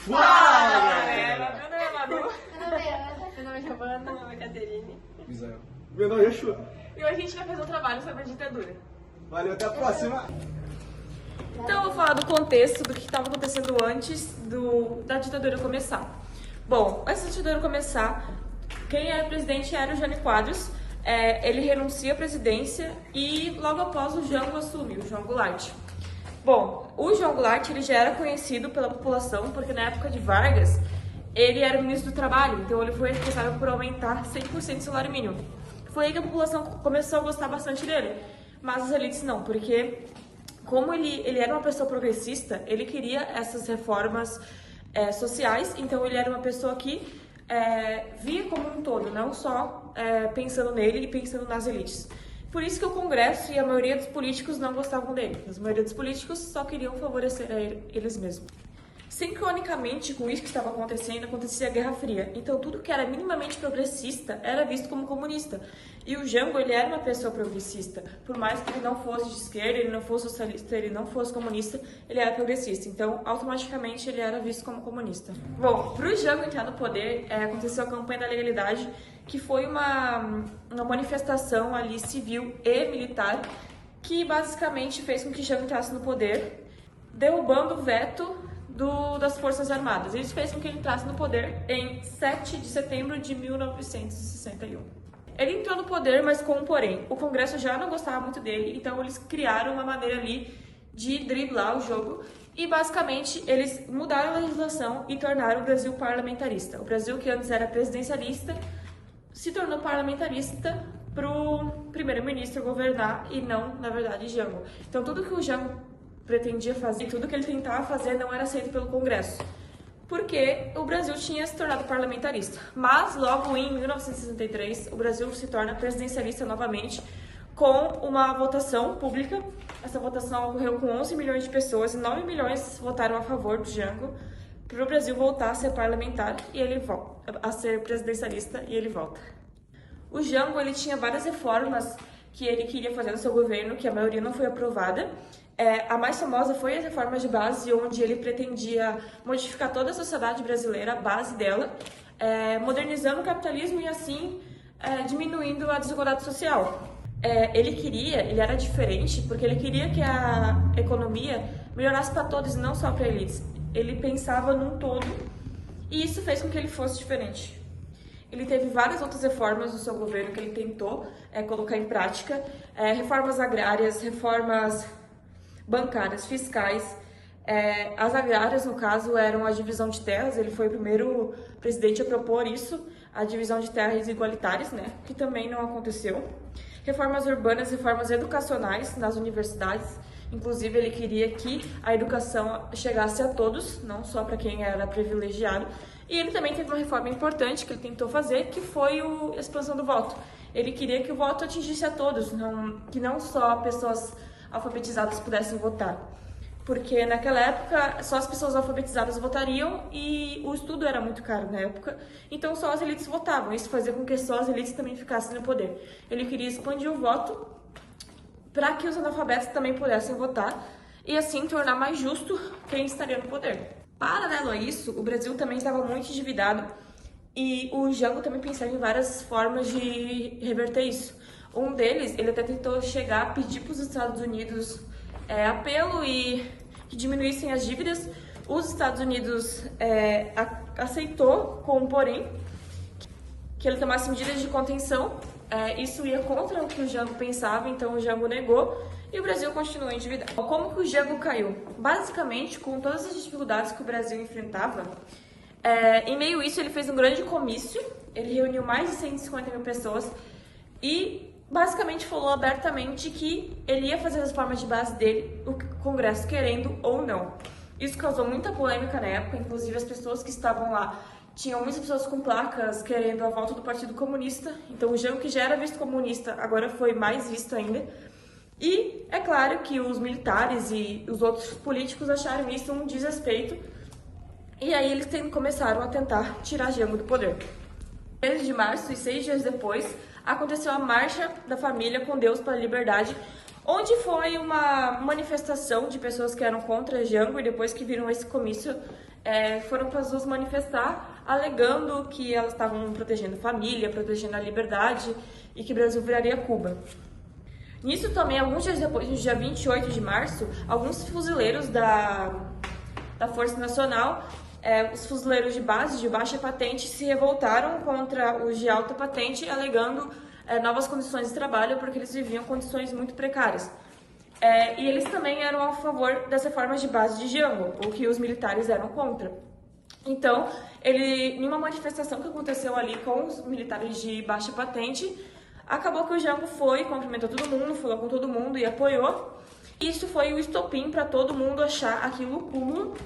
Fala, galera! Meu nome é Manu. Meu nome é Ana. Meu nome é Giovana. Meu nome é Caterine. Misael. Meu nome é Joshua. E hoje a gente vai fazer um trabalho sobre a ditadura. Valeu, até a próxima. Então eu vou falar do contexto, do que estava acontecendo antes da ditadura começar. Bom, antes da ditadura começar, quem era presidente era o Jânio Quadros. Ele renuncia à presidência e logo após o Jango assume, o João Goulart. Bom, o João Goulart ele já era conhecido pela população porque na época de Vargas ele era o ministro do Trabalho, então ele foi responsável por aumentar 100% do salário mínimo. Foi aí que a população começou a gostar bastante dele, mas as elites não, porque como ele era uma pessoa progressista, ele queria essas reformas sociais, então ele era uma pessoa que via como um todo, não só pensando nele e pensando nas elites. Por isso que o Congresso e a maioria dos políticos não gostavam dele. A maioria dos políticos só queriam favorecer eles mesmos. Sincronicamente com isso que estava acontecendo, acontecia a Guerra Fria. Então tudo que era minimamente progressista era visto como comunista. E o Jango, ele era uma pessoa progressista. Por mais que ele não fosse de esquerda, ele não fosse socialista, ele não fosse comunista, ele era progressista. Então, automaticamente, ele era visto como comunista. Bom, para o Jango entrar no poder, aconteceu a campanha da legalidade, que foi uma manifestação ali civil e militar, que basicamente fez com que Jango entrasse no poder, derrubando o veto das Forças Armadas. Isso fez com que ele entrasse no poder em 7 de setembro de 1961. Ele entrou no poder, mas com um porém. O Congresso já não gostava muito dele, então eles criaram uma maneira ali de driblar o jogo e basicamente eles mudaram a legislação e tornaram o Brasil parlamentarista. O Brasil, que antes era presidencialista, se tornou parlamentarista para o primeiro-ministro governar e não, na verdade, Jango. Então tudo que o Jango pretendia fazer, tudo que ele tentava fazer não era aceito pelo Congresso, porque o Brasil tinha se tornado parlamentarista. Mas logo em 1963, o Brasil se torna presidencialista novamente com uma votação pública. Essa votação ocorreu com 11 milhões de pessoas e 9 milhões votaram a favor do Jango para o Brasil voltar a ser parlamentar e ele volta a ser presidencialista e ele volta. O Jango, ele tinha várias reformas que ele queria fazer no seu governo, que a maioria não foi aprovada. A mais famosa foi as reformas de base, onde ele pretendia modificar toda a sociedade brasileira, a base dela, modernizando o capitalismo e assim diminuindo a desigualdade social. Ele era diferente porque ele queria que a economia melhorasse para todos e não só para elites. Ele pensava num todo e isso fez com que ele fosse diferente. Ele teve várias outras reformas no seu governo que ele tentou colocar em prática, reformas agrárias, reformas bancárias, fiscais. As agrárias, no caso, eram a divisão de terras. Ele foi o primeiro presidente a propor isso, a divisão de terras igualitárias, né, que também não aconteceu. Reformas urbanas, reformas educacionais nas universidades. Inclusive, ele queria que a educação chegasse a todos, não só para quem era privilegiado. E ele também teve uma reforma importante que ele tentou fazer, que foi a expansão do voto. Ele queria que o voto atingisse a todos, que não só pessoas alfabetizadas pudessem votar. Porque naquela época só as pessoas alfabetizadas votariam e o estudo era muito caro na época, então só as elites votavam. Isso fazia com que só as elites também ficassem no poder. Ele queria expandir o voto para que os analfabetos também pudessem votar e assim tornar mais justo quem estaria no poder. Paralelo a isso, o Brasil também estava muito endividado e o Jango também pensava em várias formas de reverter isso. Um deles, ele até tentou chegar a pedir para os Estados Unidos apelo e que diminuíssem as dívidas. Os Estados Unidos aceitou com um porém que ele tomasse medidas de contenção. Isso ia contra o que o Jango pensava, então o Jango negou e o Brasil continuou endividado. Como que o Jango caiu? Basicamente, com todas as dificuldades que o Brasil enfrentava, em meio a isso ele fez um grande comício, ele reuniu mais de 150 mil pessoas e basicamente falou abertamente que ele ia fazer as reformas de base dele, o Congresso querendo ou não. Isso causou muita polêmica na época, inclusive as pessoas que estavam lá, tinham muitas pessoas com placas querendo a volta do Partido Comunista, então o Jango, que já era visto comunista, agora foi mais visto ainda. E é claro que os militares e os outros políticos acharam isso um desrespeito, e aí eles começaram a tentar tirar Jango do poder. 13 de março e 6 dias depois, aconteceu a Marcha da Família com Deus pela Liberdade, onde foi uma manifestação de pessoas que eram contra Jango e depois que viram esse comício, foram para as ruas manifestar, alegando que elas estavam protegendo a família, protegendo a liberdade e que o Brasil viraria Cuba. Nisso também, alguns dias depois, no dia 28 de março, alguns fuzileiros da Força Nacional, os fuzileiros de base, de baixa patente, se revoltaram contra os de alta patente, alegando novas condições de trabalho, porque eles viviam condições muito precárias. E eles também eram a favor das reformas de base de Jango, o que os militares eram contra. Então, em uma manifestação que aconteceu ali com os militares de baixa patente, acabou que o Jango foi, cumprimentou todo mundo, falou com todo mundo e apoiou. Isso foi o estopim para todo mundo achar aquilo o cúmulo.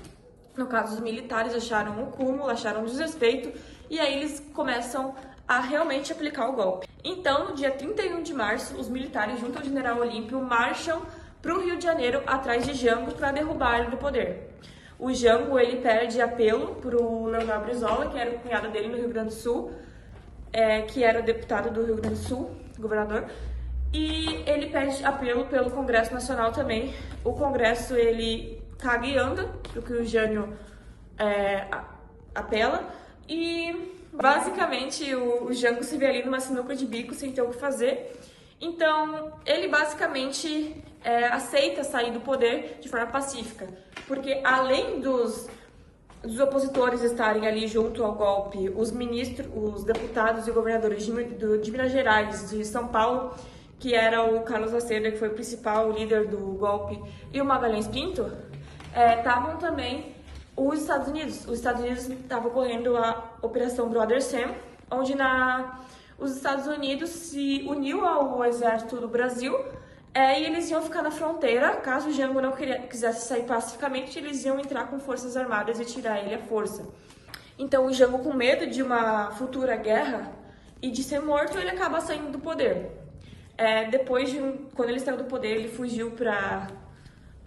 No caso, os militares acharam o cúmulo, acharam o desrespeito, e aí eles começam a realmente aplicar o golpe. Então, no dia 31 de março, os militares, junto ao general Olímpio, marcham para o Rio de Janeiro atrás de Jango para derrubar ele do poder. O Jango, ele perde apelo para o Leonel Brizola, que era o cunhado dele no Rio Grande do Sul, que era deputado do Rio Grande do Sul, governador, e ele pede apelo pelo Congresso Nacional também. O Congresso, ele caga e anda, o que o Jânio apela, e basicamente o Jango se vê ali numa sinuca de bico sem ter o que fazer. Então, ele basicamente aceita sair do poder de forma pacífica, porque além dos opositores estarem ali junto ao golpe, os ministros, os deputados e governadores de Minas Gerais, de São Paulo, que era o Carlos Lacerda, que foi o principal líder do golpe, e o Magalhães Pinto, estavam também os Estados Unidos. Os Estados Unidos estavam ocorrendo a Operação Brother Sam, onde os Estados Unidos se uniu ao exército do Brasil, e eles iam ficar na fronteira. Caso o Jango não quisesse sair pacificamente, eles iam entrar com forças armadas e tirar ele à força. Então o Jango, com medo de uma futura guerra e de ser morto, ele acaba saindo do poder. Quando ele saiu do poder, ele fugiu para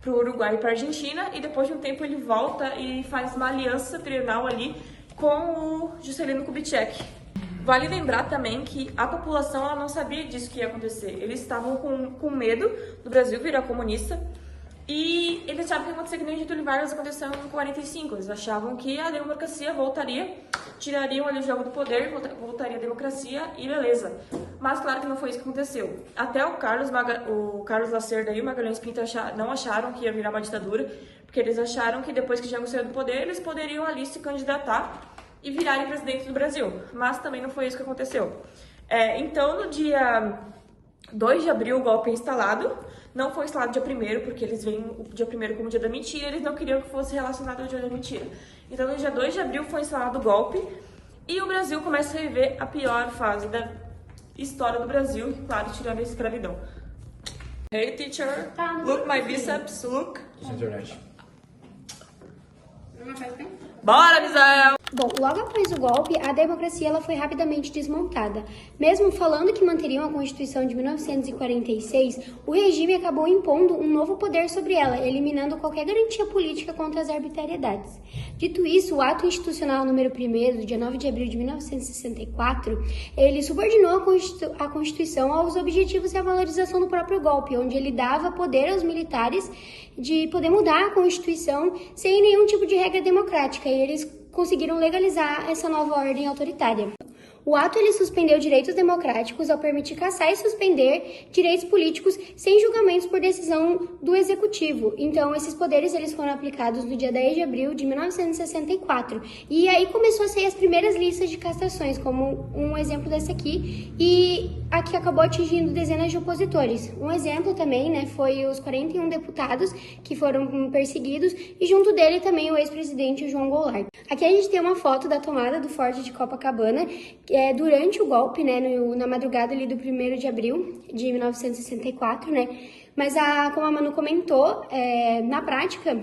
o Uruguai e para a Argentina, e depois de um tempo ele volta e faz uma aliança trienal ali com o Juscelino Kubitschek. Vale lembrar também que a população ela não sabia disso que ia acontecer. Eles estavam com medo do Brasil virar comunista, e eles achavam que ia acontecer que nem o Getúlio Vargas aconteceu em 45. Eles achavam que a democracia voltaria, tirariam ali o jogo do poder, voltaria a democracia e beleza. Mas claro que não foi isso que aconteceu. Até o Carlos Lacerda e o Magalhães Pinto não acharam que ia virar uma ditadura, porque eles acharam que depois que Jango saiu do poder, eles poderiam ali se candidatar e virarem presidente do Brasil. Mas também não foi isso que aconteceu. Então, no dia 2 de abril, o golpe é instalado. Não foi instalado dia 1º, porque eles veem o dia 1º como dia da mentira, eles não queriam que fosse relacionado ao dia da mentira. Então, no dia 2 de abril foi instalado o golpe, e o Brasil começa a viver a pior fase da história do Brasil, claro, tirando a escravidão. Hey, teacher, look my biceps, look. Isso é internet. Bora, Misael! Bom, logo após o golpe, a democracia ela foi rapidamente desmontada. Mesmo falando que manteriam a Constituição de 1946, o regime acabou impondo um novo poder sobre ela, eliminando qualquer garantia política contra as arbitrariedades. Dito isso, o ato institucional número 1º, do dia 9 de abril de 1964, ele subordinou a Constituição aos objetivos e à valorização do próprio golpe, onde ele dava poder aos militares de poder mudar a Constituição sem nenhum tipo de regra democrática, e eles conseguiram legalizar essa nova ordem autoritária. O ato ele suspendeu direitos democráticos ao permitir caçar e suspender direitos políticos sem julgamentos por decisão do executivo. Então, esses poderes eles foram aplicados no dia 10 de abril de 1964. E aí começou a sair as primeiras listas de castrações, como um exemplo dessa aqui, e a que acabou atingindo dezenas de opositores. Um exemplo também, né, foi os 41 deputados que foram perseguidos, e junto dele também o ex-presidente João Goulart. Aqui a gente tem uma foto da tomada do Forte de Copacabana, durante o golpe, né, na madrugada ali do 1º de abril de 1964, né, mas como a Manu comentou, na prática,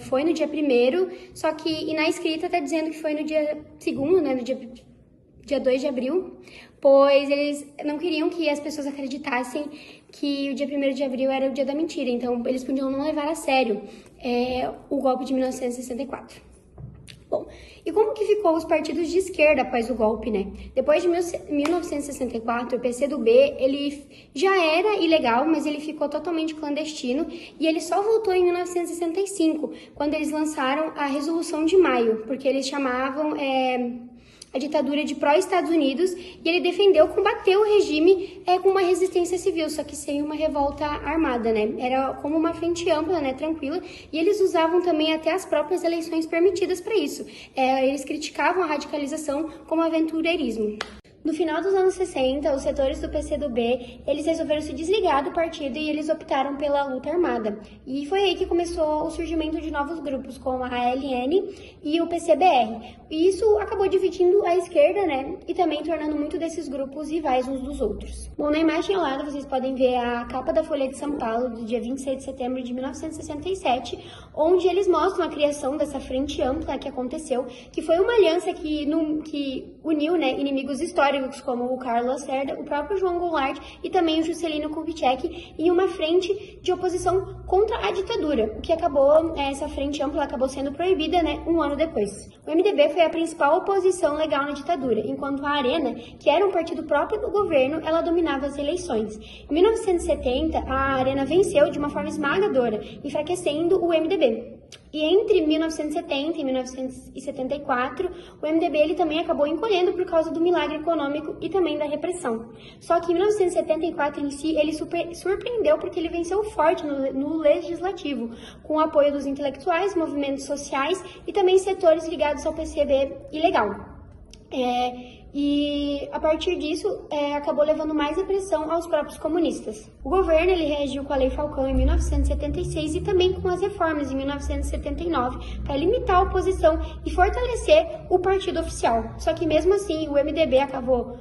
foi no dia 1º, só que, e na escrita tá dizendo que foi no dia 2º, né, no dia 2 de abril, pois eles não queriam que as pessoas acreditassem que o dia 1º de abril era o dia da mentira, então eles podiam não levar a sério o golpe de 1964. Bom, E como que ficou os partidos de esquerda após o golpe, né? Depois de 1964, o PCdoB, ele já era ilegal, mas ele ficou totalmente clandestino e ele só voltou em 1965, quando eles lançaram a Resolução de Maio, porque eles chamavam a ditadura de pró-Estados Unidos, e ele defendeu, combateu o regime com uma resistência civil, só que sem uma revolta armada, né? Era como uma frente ampla, né, tranquila, e eles usavam também até as próprias eleições permitidas para isso. Eles criticavam a radicalização como aventureirismo. No final dos anos 60, os setores do PCdoB, eles resolveram se desligar do partido e eles optaram pela luta armada. E foi aí que começou o surgimento de novos grupos, como a ALN e o PCBR. E isso acabou dividindo a esquerda, né? E também tornando muito desses grupos rivais uns dos outros. Bom, na imagem ao lado vocês podem ver a capa da Folha de São Paulo, do dia 26 de setembro de 1967, onde eles mostram a criação dessa frente ampla que aconteceu, que foi uma aliança que uniu, né, inimigos históricos, como o Carlos Lacerda, o próprio João Goulart e também o Juscelino Kubitschek, em uma frente de oposição contra a ditadura, o que acabou, essa frente ampla acabou sendo proibida, né, um ano depois. O MDB foi a principal oposição legal na ditadura, enquanto a Arena, que era um partido próprio do governo, ela dominava as eleições. Em 1970, a Arena venceu de uma forma esmagadora, enfraquecendo o MDB. E entre 1970 e 1974, o MDB ele também acabou encolhendo por causa do milagre econômico e também da repressão. Só que em 1974 em si, ele surpreendeu porque ele venceu forte no legislativo, com o apoio dos intelectuais, movimentos sociais e também setores ligados ao PCB ilegal. E a partir disso, acabou levando mais repressão aos próprios comunistas. O governo ele reagiu com a Lei Falcão em 1976 e também com as reformas em 1979 para limitar a oposição e fortalecer o partido oficial. Só que mesmo assim, o MDB acabou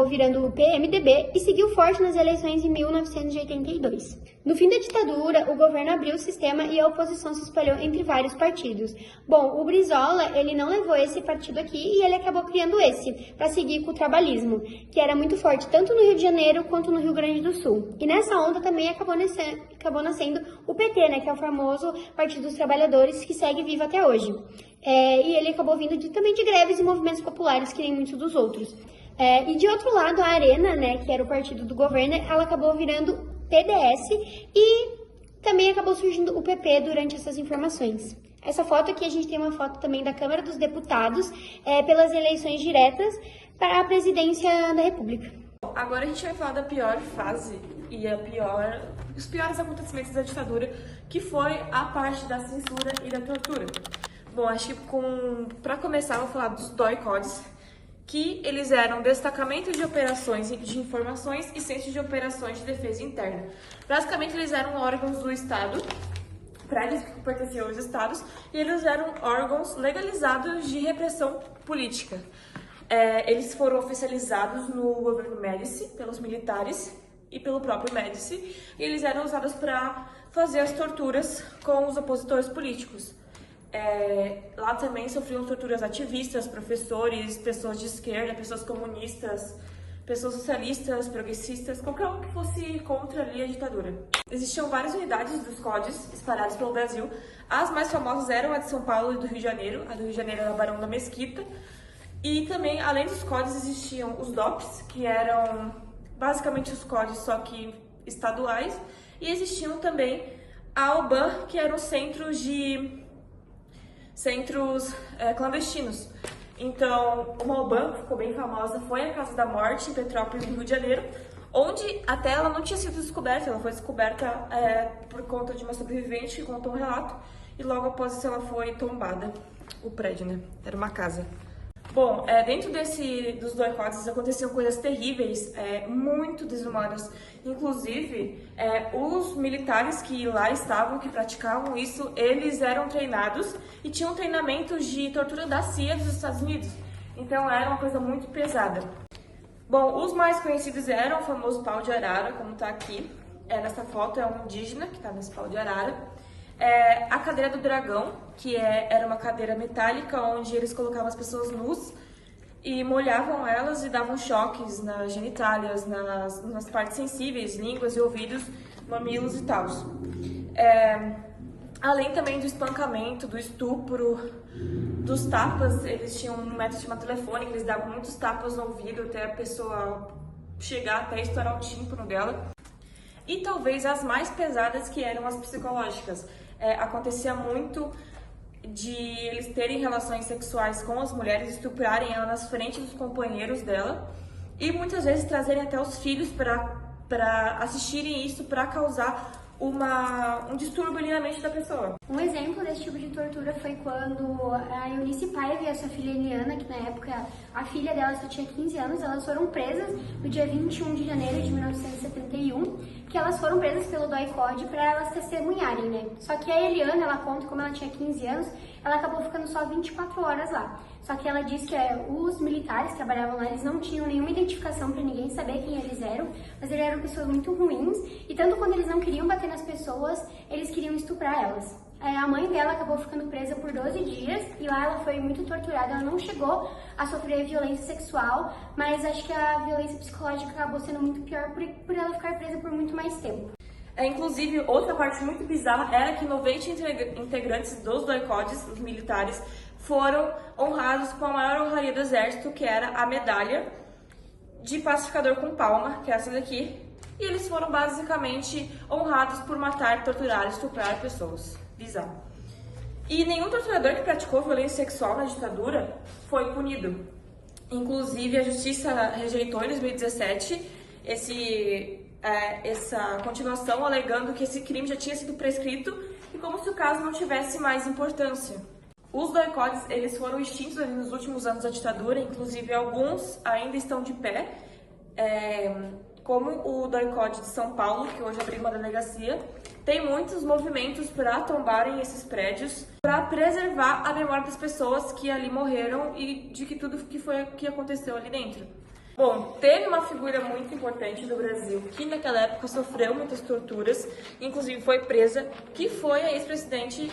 virando o PMDB e seguiu forte nas eleições em 1982. No fim da ditadura, o governo abriu o sistema e a oposição se espalhou entre vários partidos. Bom, o Brizola, ele não levou esse partido aqui e ele acabou criando esse, para seguir com o trabalhismo, que era muito forte tanto no Rio de Janeiro quanto no Rio Grande do Sul. E nessa onda também acabou nascendo o PT, né, que é o famoso Partido dos Trabalhadores, que segue vivo até hoje. E ele acabou vindo também de greves e movimentos populares, que nem muitos dos outros. E de outro lado, a Arena, né, que era o partido do governo, ela acabou virando PDS e também acabou surgindo o PP durante essas informações. Essa foto aqui, a gente tem uma foto também da Câmara dos Deputados pelas eleições diretas para a presidência da República. Agora a gente vai falar da pior fase e os piores acontecimentos da ditadura, que foi a parte da censura e da tortura. Bom, acho que para começar, eu vou falar dos DOI-CODs, que eles eram destacamento de operações de informações e centro de operações de defesa interna. Basicamente, eles eram órgãos do Estado, prédios que pertenciam aos estados, e eles eram órgãos legalizados de repressão política. Eles foram oficializados no governo Médici, pelos militares e pelo próprio Médici, e eles eram usados para fazer as torturas com os opositores políticos. Lá também sofriam torturas ativistas, professores, pessoas de esquerda, pessoas comunistas, pessoas socialistas, progressistas, qualquer um que fosse contra ali a ditadura. Existiam várias unidades dos CODs espalhadas pelo Brasil. As mais famosas eram a de São Paulo e do Rio de Janeiro. A do Rio de Janeiro era a Barão da Mesquita. E também, além dos CODs, existiam os DOPs, que eram basicamente os CODs, só que estaduais. E existiam também a ALBAN, que eram centros clandestinos. Então, uma ALBAN que ficou bem famosa foi a Casa da Morte, em Petrópolis, no Rio de Janeiro, onde até ela não tinha sido descoberta, ela foi descoberta por conta de uma sobrevivente que contou um relato, e logo após isso ela foi tombada, o prédio, né? Era uma casa. Bom, dentro dos DOI-CODs aconteciam coisas terríveis, muito desumanas. Inclusive, os militares que lá estavam, que praticavam isso, eles eram treinados e tinham treinamentos de tortura da CIA dos Estados Unidos. Então, era uma coisa muito pesada. Bom, os mais conhecidos eram o famoso pau de arara, como está aqui. Nessa foto é um indígena que está nesse pau de arara. A cadeira do dragão, que era uma cadeira metálica onde eles colocavam as pessoas nus e molhavam elas e davam choques nas genitálias, nas partes sensíveis, línguas e ouvidos, mamilos e tal. Além também do espancamento, do estupro, dos tapas, eles tinham um método chamado telefone, eles davam muitos tapas no ouvido até a pessoa chegar até estourar o tímpano dela. E talvez as mais pesadas, que eram as psicológicas. Acontecia muito de eles terem relações sexuais com as mulheres, estuprarem ela nas frente dos companheiros dela e muitas vezes trazerem até os filhos para assistirem isso, para causar um distúrbio ali na mente da pessoa. Um exemplo desse tipo de tortura foi quando a Eunice Paiva e a sua filha Eliana, que na época a filha dela só tinha 15 anos, elas foram presas no dia 21 de janeiro de 1971, que elas foram presas pelo DOI-CODE para elas testemunharem, né? Só que a Eliana, ela conta, como ela tinha 15 anos, ela acabou ficando só 24 horas lá. Só que ela diz que os militares que trabalhavam lá, eles não tinham nenhuma identificação para ninguém saber quem eles eram, mas eles eram pessoas muito ruins, e tanto quando eles não queriam bater nas pessoas, eles queriam estuprar elas. A mãe dela acabou ficando presa por 12 dias, e lá ela foi muito torturada, ela não chegou a sofrer violência sexual, mas acho que a violência psicológica acabou sendo muito pior por ela ficar presa por muito mais tempo. Inclusive, outra parte muito bizarra era que 90 integrantes dos DOI-CODES, os militares, foram honrados com a maior honraria do exército, que era a medalha de pacificador com palma, que é essa daqui. E eles foram basicamente honrados por matar, torturar e estuprar pessoas. Bizarro. E nenhum torturador que praticou violência sexual na ditadura foi punido. Inclusive, a justiça rejeitou em 2017 essa continuação, alegando que esse crime já tinha sido prescrito e como se o caso não tivesse mais importância. Os DOI-CODES, eles foram extintos nos últimos anos da ditadura, inclusive alguns ainda estão de pé, como o DOI-CODE de São Paulo, que hoje abriu uma delegacia. Tem muitos movimentos para tombarem esses prédios, para preservar a memória das pessoas que ali morreram e de que tudo que aconteceu ali dentro. Bom, teve uma figura muito importante do Brasil que naquela época sofreu muitas torturas, inclusive foi presa, que foi a ex-presidente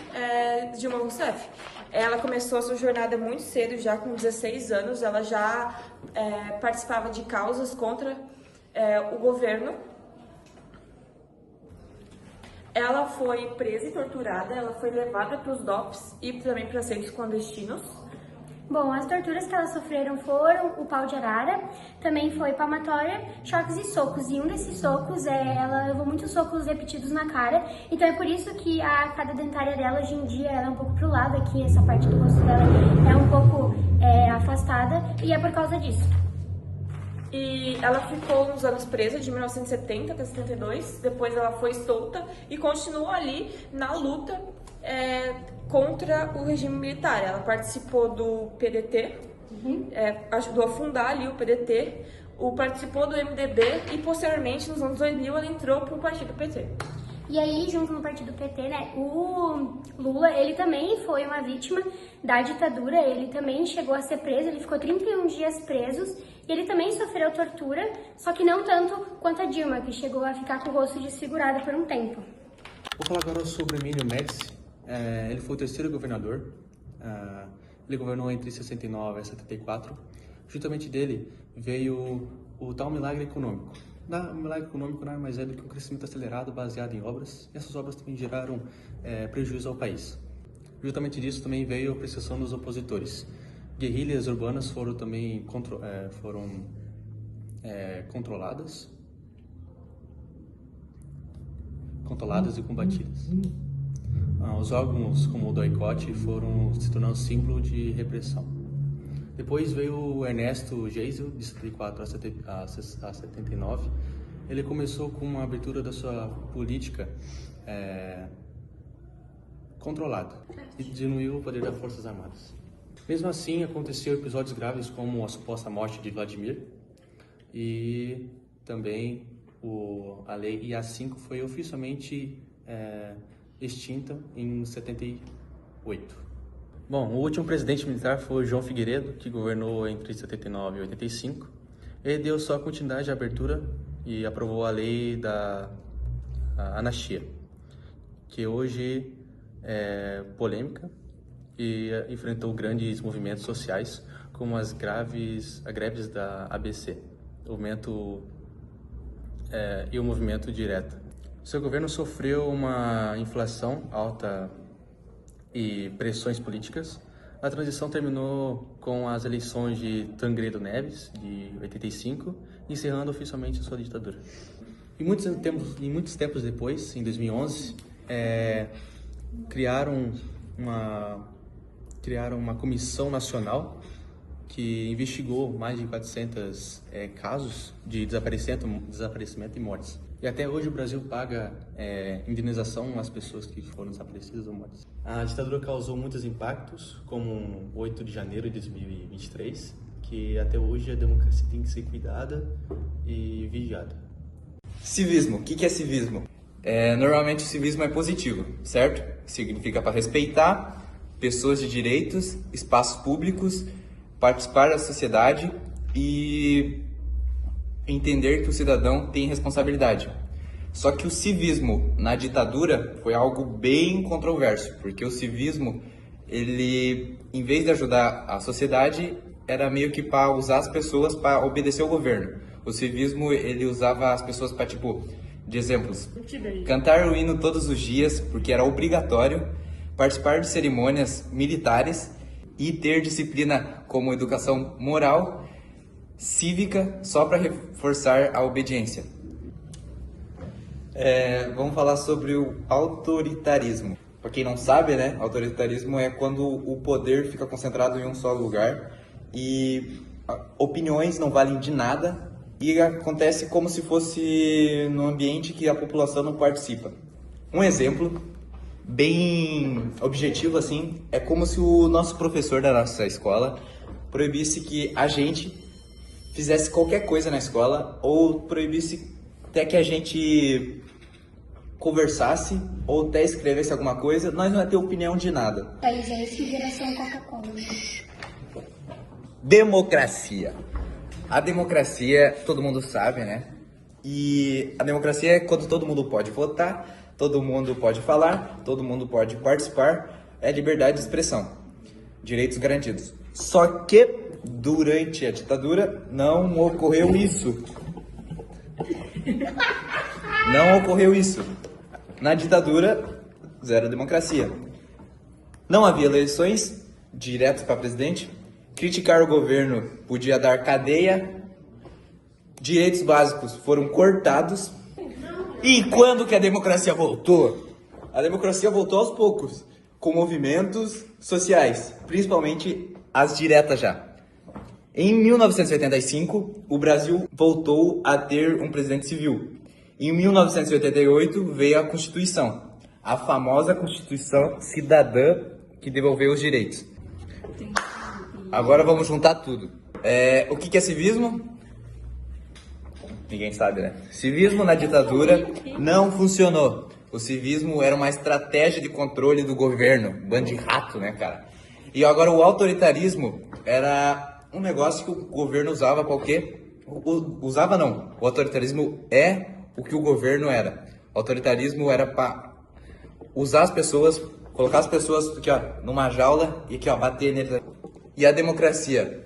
Dilma Rousseff. Ela começou a sua jornada muito cedo, já com 16 anos, ela já participava de causas contra o governo. Ela foi presa e torturada, ela foi levada para os DOPS e também para centros clandestinos. Bom, as torturas que elas sofreram foram o pau de arara, também foi palmatória, choques e socos. E um desses socos, ela levou muitos socos repetidos na cara, então é por isso que a arcada dentária dela hoje em dia ela é um pouco pro lado aqui, essa parte do rosto dela é um pouco afastada, e é por causa disso. E ela ficou uns anos presa, de 1970 até 72, depois ela foi solta e continuou ali na luta contra o regime militar. Ela participou do PDT, ajudou a fundar ali o PDT, participou do MDB e posteriormente, nos anos 2000, ela entrou para o partido PT. E aí, junto no partido PT, né, o Lula, ele também foi uma vítima da ditadura, ele também chegou a ser preso, ele ficou 31 dias presos, e ele também sofreu tortura, só que não tanto quanto a Dilma, que chegou a ficar com o rosto desfigurado por um tempo. Vou falar agora sobre Emílio Médici. Ele foi o terceiro governador, ele governou entre 69 e 74. Juntamente dele veio o tal milagre econômico. O milagre econômico nada mais é do que um crescimento acelerado baseado em obras, e essas obras também geraram prejuízo ao país. Juntamente disso também veio a apreciação dos opositores. Guerrilhas urbanas foram também controladas e combatidas. Os órgãos como o DOI-CODE foram se tornando símbolo de repressão. Depois veio o Ernesto Geisel, de 74 a 79. Ele começou com uma abertura da sua política controlada e diminuiu o poder das Forças Armadas. Mesmo assim, aconteceu episódios graves como a suposta morte de Vladimir, e também a lei IA-5 foi oficialmente extinta em 78. Bom, o último presidente militar foi João Figueiredo, que governou entre 79 e 85. Ele deu só continuidade à abertura e aprovou a lei da anistia, que hoje é polêmica e enfrentou grandes movimentos sociais, como as greves da ABC, e o movimento Direta. Seu governo sofreu uma inflação alta e pressões políticas. A transição terminou com as eleições de Tancredo Neves, de 85, encerrando oficialmente sua ditadura. E muitos tempos depois, em 2011, criaram uma comissão nacional que investigou mais de 400 casos de desaparecimento e mortes. E até hoje o Brasil paga indenização às pessoas que foram desaparecidas ou mortas. A ditadura causou muitos impactos, como o 8 de janeiro de 2023, que até hoje a democracia tem que ser cuidada e vigiada. Civismo. O que é civismo? Normalmente o civismo é positivo, certo? Significa para respeitar pessoas de direitos, espaços públicos, participar da sociedade e entender que o cidadão tem responsabilidade. Só que o civismo na ditadura foi algo bem controverso, porque o civismo, ele, em vez de ajudar a sociedade, era meio que para usar as pessoas para obedecer ao governo. O civismo, ele usava as pessoas para, de exemplos, cantar o hino todos os dias, porque era obrigatório, participar de cerimônias militares e ter disciplina como educação moral, cívica, só para reforçar a obediência. Vamos falar sobre o autoritarismo. Para quem não sabe, né, autoritarismo é quando o poder fica concentrado em um só lugar e opiniões não valem de nada e acontece como se fosse num ambiente que a população não participa. Um exemplo bem objetivo assim é como se o nosso professor da nossa escola proibisse que a gente fizesse qualquer coisa na escola ou proibisse até que a gente conversasse ou até escrevesse alguma coisa, nós não ia ter opinião de nada. Thaís, é isso, geração Coca-Cola. Democracia. A democracia, todo mundo sabe, né? E a democracia é quando todo mundo pode votar, todo mundo pode falar, todo mundo pode participar, é liberdade de expressão, direitos garantidos. Só que durante a ditadura não ocorreu isso. Não ocorreu isso. Na ditadura, zero democracia. Não havia eleições diretas para presidente. Criticar o governo podia dar cadeia. Direitos básicos foram cortados. E quando que a democracia voltou? A democracia voltou aos poucos, com movimentos sociais, principalmente as diretas já. Em 1985, o Brasil voltou a ter um presidente civil. Em 1988 veio a Constituição, a famosa Constituição Cidadã que devolveu os direitos. Agora vamos juntar tudo. O que é civismo? Ninguém sabe, né? Civismo na ditadura não funcionou. O civismo era uma estratégia de controle do governo. Bando de rato, né, cara? E agora o autoritarismo era um negócio que o governo usava para o quê? Usava não. O autoritarismo é o que o governo era. O autoritarismo era para usar as pessoas, colocar as pessoas aqui, ó, numa jaula e aqui, ó, bater neles. E a democracia,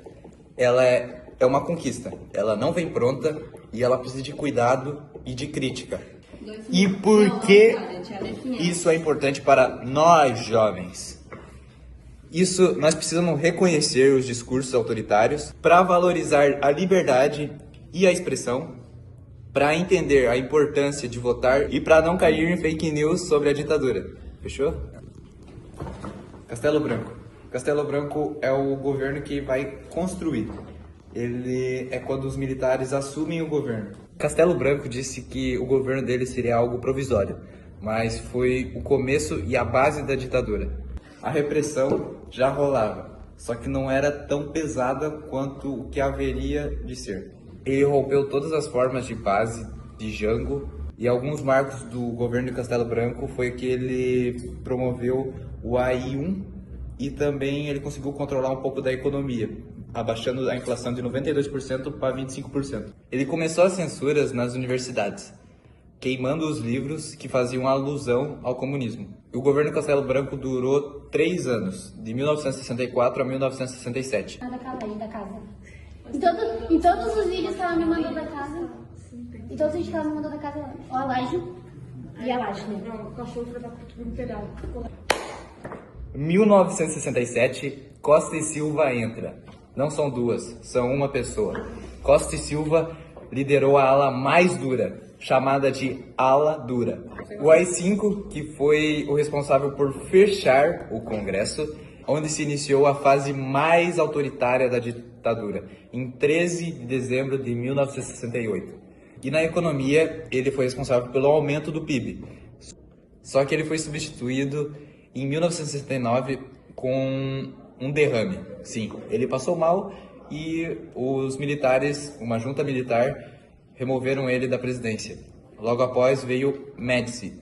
ela é uma conquista. Ela não vem pronta e ela precisa de cuidado e de crítica. E por que isso é importante para nós, jovens? Nós precisamos reconhecer os discursos autoritários para valorizar a liberdade e a expressão, para entender a importância de votar e para não cair em fake news sobre a ditadura. Fechou? Castelo Branco. Castelo Branco é o governo que vai construir. Ele é quando os militares assumem o governo. Castelo Branco disse que o governo dele seria algo provisório, mas foi o começo e a base da ditadura. A repressão já rolava, só que não era tão pesada quanto o que haveria de ser. Ele rompeu todas as formas de base de Jango e alguns marcos do governo de Castelo Branco foi que ele promoveu o AI-1 e também ele conseguiu controlar um pouco da economia, abaixando a inflação de 92% para 25%. Ele começou as censuras nas universidades, queimando os livros que faziam alusão ao comunismo. O governo Castelo Branco durou 3 anos, de 1964 a 1967. Da casa. Em todos os vídeos que ela me mandou da casa. E todos os vídeos que ela me mandou da casa. Ó, a laje. E a laje, né? O cachorro vai dar tudo inteirado. 1967 Costa e Silva entra. Não são duas, são uma pessoa. Costa e Silva liderou a ala mais dura, chamada de ala dura. O AI-5, que foi o responsável por fechar o Congresso, onde se iniciou a fase mais autoritária da ditadura, em 13 de dezembro de 1968. E na economia, ele foi responsável pelo aumento do PIB. Só que ele foi substituído em 1969 com um derrame. Sim, ele passou mal e os militares, uma junta militar, removeram ele da presidência. Logo após veio Médici.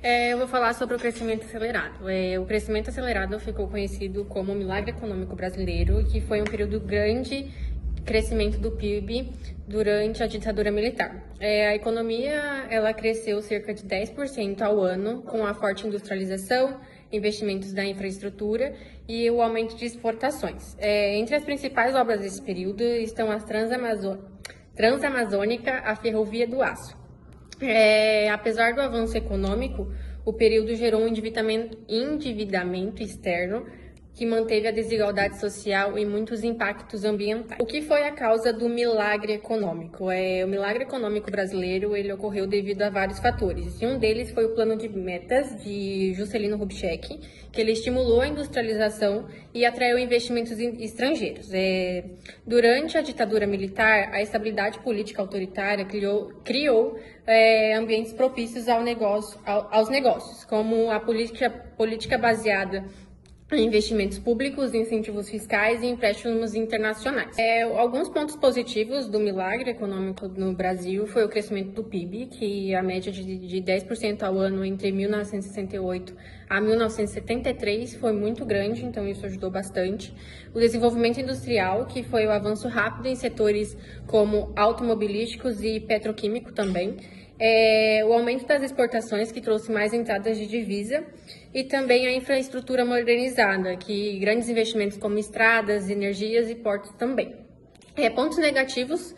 Eu vou falar sobre o crescimento acelerado. O crescimento acelerado ficou conhecido como o milagre econômico brasileiro, que foi um período grande crescimento do PIB durante a ditadura militar. A economia ela cresceu cerca de 10% ao ano, com a forte industrialização, investimentos da infraestrutura e o aumento de exportações. Entre as principais obras desse período estão a Transamazônica, a Ferrovia do Aço. Apesar do avanço econômico, o período gerou um endividamento externo que manteve a desigualdade social e muitos impactos ambientais. O que foi a causa do milagre econômico? O milagre econômico brasileiro ele ocorreu devido a vários fatores. E um deles foi o plano de metas de Juscelino Kubitschek, que ele estimulou a industrialização e atraiu investimentos estrangeiros. Durante a ditadura militar, a estabilidade política autoritária criou ambientes propícios aos negócios, como a política baseada em investimentos públicos, incentivos fiscais e empréstimos internacionais. Alguns pontos positivos do milagre econômico no Brasil foi o crescimento do PIB, que a média de 10% ao ano entre 1968 a 1973 foi muito grande, então isso ajudou bastante. O desenvolvimento industrial, que foi o avanço rápido em setores como automobilísticos e petroquímico também. O aumento das exportações, que trouxe mais entradas de divisa, e também a infraestrutura modernizada, que grandes investimentos como estradas, energias e portos também. Pontos negativos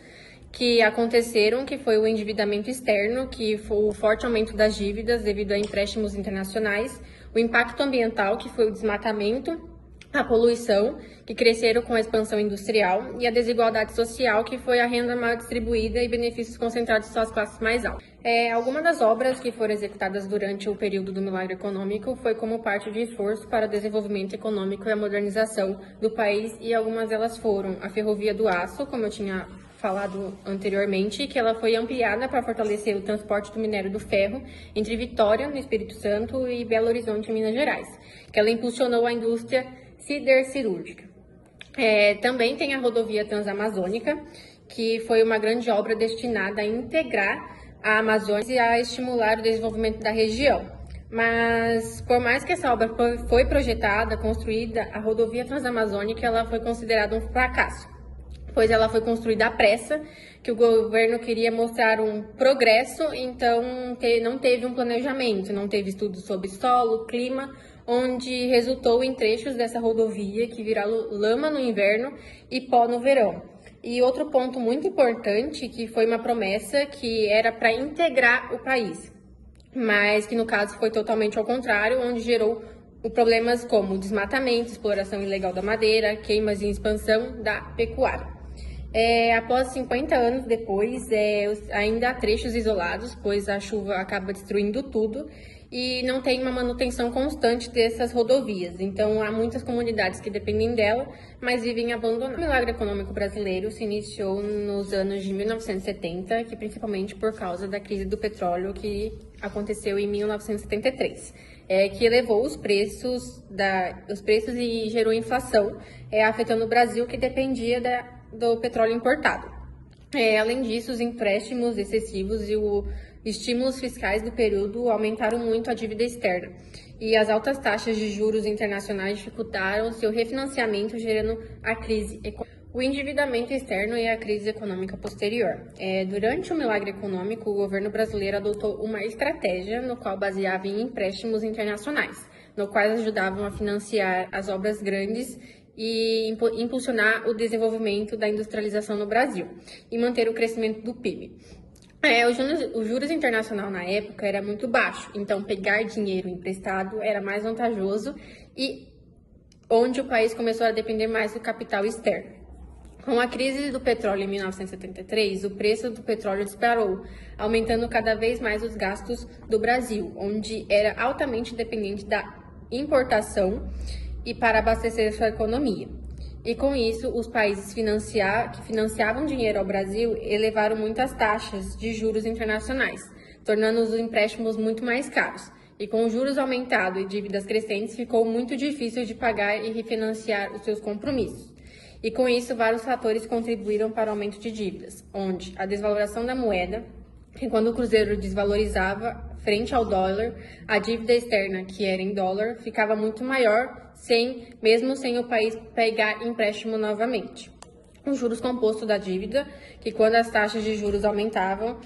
que aconteceram, que foi o endividamento externo, que foi o forte aumento das dívidas devido a empréstimos internacionais, o impacto ambiental, que foi o desmatamento, a poluição, que cresceram com a expansão industrial, e a desigualdade social, que foi a renda mal distribuída e benefícios concentrados só às classes mais altas. Algumas das obras que foram executadas durante o período do milagre econômico foi como parte de esforço para o desenvolvimento econômico e a modernização do país, e algumas delas foram a Ferrovia do Aço, como eu tinha falado anteriormente, que ela foi ampliada para fortalecer o transporte do minério do ferro entre Vitória, no Espírito Santo, e Belo Horizonte, em Minas Gerais, que ela impulsionou a indústria siderúrgica. Também tem a rodovia Transamazônica, que foi uma grande obra destinada a integrar a Amazônia e a estimular o desenvolvimento da região. Mas, por mais que essa obra foi projetada, construída, a rodovia Transamazônica ela foi considerada um fracasso, pois ela foi construída à pressa, que o governo queria mostrar um progresso, então não teve um planejamento, não teve estudos sobre solo, clima, onde resultou em trechos dessa rodovia que viraram lama no inverno e pó no verão. E outro ponto muito importante, que foi uma promessa que era para integrar o país, mas que no caso foi totalmente ao contrário, onde gerou problemas como desmatamento, exploração ilegal da madeira, queimas e expansão da pecuária. Após 50 anos depois, ainda há trechos isolados, pois a chuva acaba destruindo tudo e não tem uma manutenção constante dessas rodovias. Então, há muitas comunidades que dependem dela, mas vivem abandonadas. O milagre econômico brasileiro se iniciou nos anos de 1970, que principalmente por causa da crise do petróleo que aconteceu em 1973, que elevou os preços e gerou inflação, afetando o Brasil, que dependia do petróleo importado. Além disso, os empréstimos excessivos e os estímulos fiscais do período aumentaram muito a dívida externa, e as altas taxas de juros internacionais dificultaram seu refinanciamento, gerando a crise econômica. O endividamento externo e a crise econômica posterior. Durante o milagre econômico, o governo brasileiro adotou uma estratégia no qual baseava em empréstimos internacionais, no quais ajudavam a financiar as obras grandes e impulsionar o desenvolvimento da industrialização no Brasil e manter o crescimento do PIB. O juros internacional na época era muito baixo, então pegar dinheiro emprestado era mais vantajoso e onde o país começou a depender mais do capital externo. Com a crise do petróleo em 1973, o preço do petróleo disparou, aumentando cada vez mais os gastos do Brasil, onde era altamente dependente da importação e para abastecer sua economia. E com isso, os países que financiavam dinheiro ao Brasil elevaram muitas taxas de juros internacionais, tornando os empréstimos muito mais caros. E com os juros aumentados e dívidas crescentes, ficou muito difícil de pagar e refinanciar os seus compromissos. E com isso, vários fatores contribuíram para o aumento de dívidas, onde a desvalorização da moeda, que quando o cruzeiro desvalorizava frente ao dólar, a dívida externa, que era em dólar, ficava muito maior, mesmo sem o país pegar empréstimo novamente. Os juros compostos da dívida, que quando as taxas de juros aumentavam,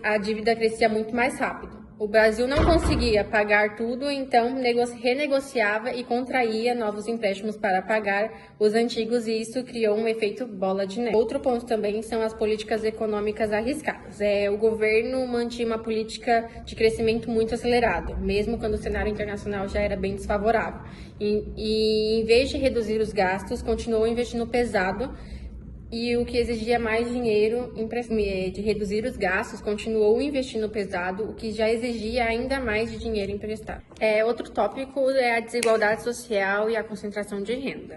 a dívida crescia muito mais rápido. O Brasil não conseguia pagar tudo, então renegociava e contraía novos empréstimos para pagar os antigos, e isso criou um efeito bola de neve. Outro ponto também são as políticas econômicas arriscadas. O governo mantinha uma política de crescimento muito acelerado, mesmo quando o cenário internacional já era bem desfavorável. E em vez de reduzir os gastos, continuou investindo pesado. E o que exigia mais dinheiro de reduzir os gastos, continuou investindo pesado, o que já exigia ainda mais de dinheiro emprestado. Outro tópico é a desigualdade social e a concentração de renda.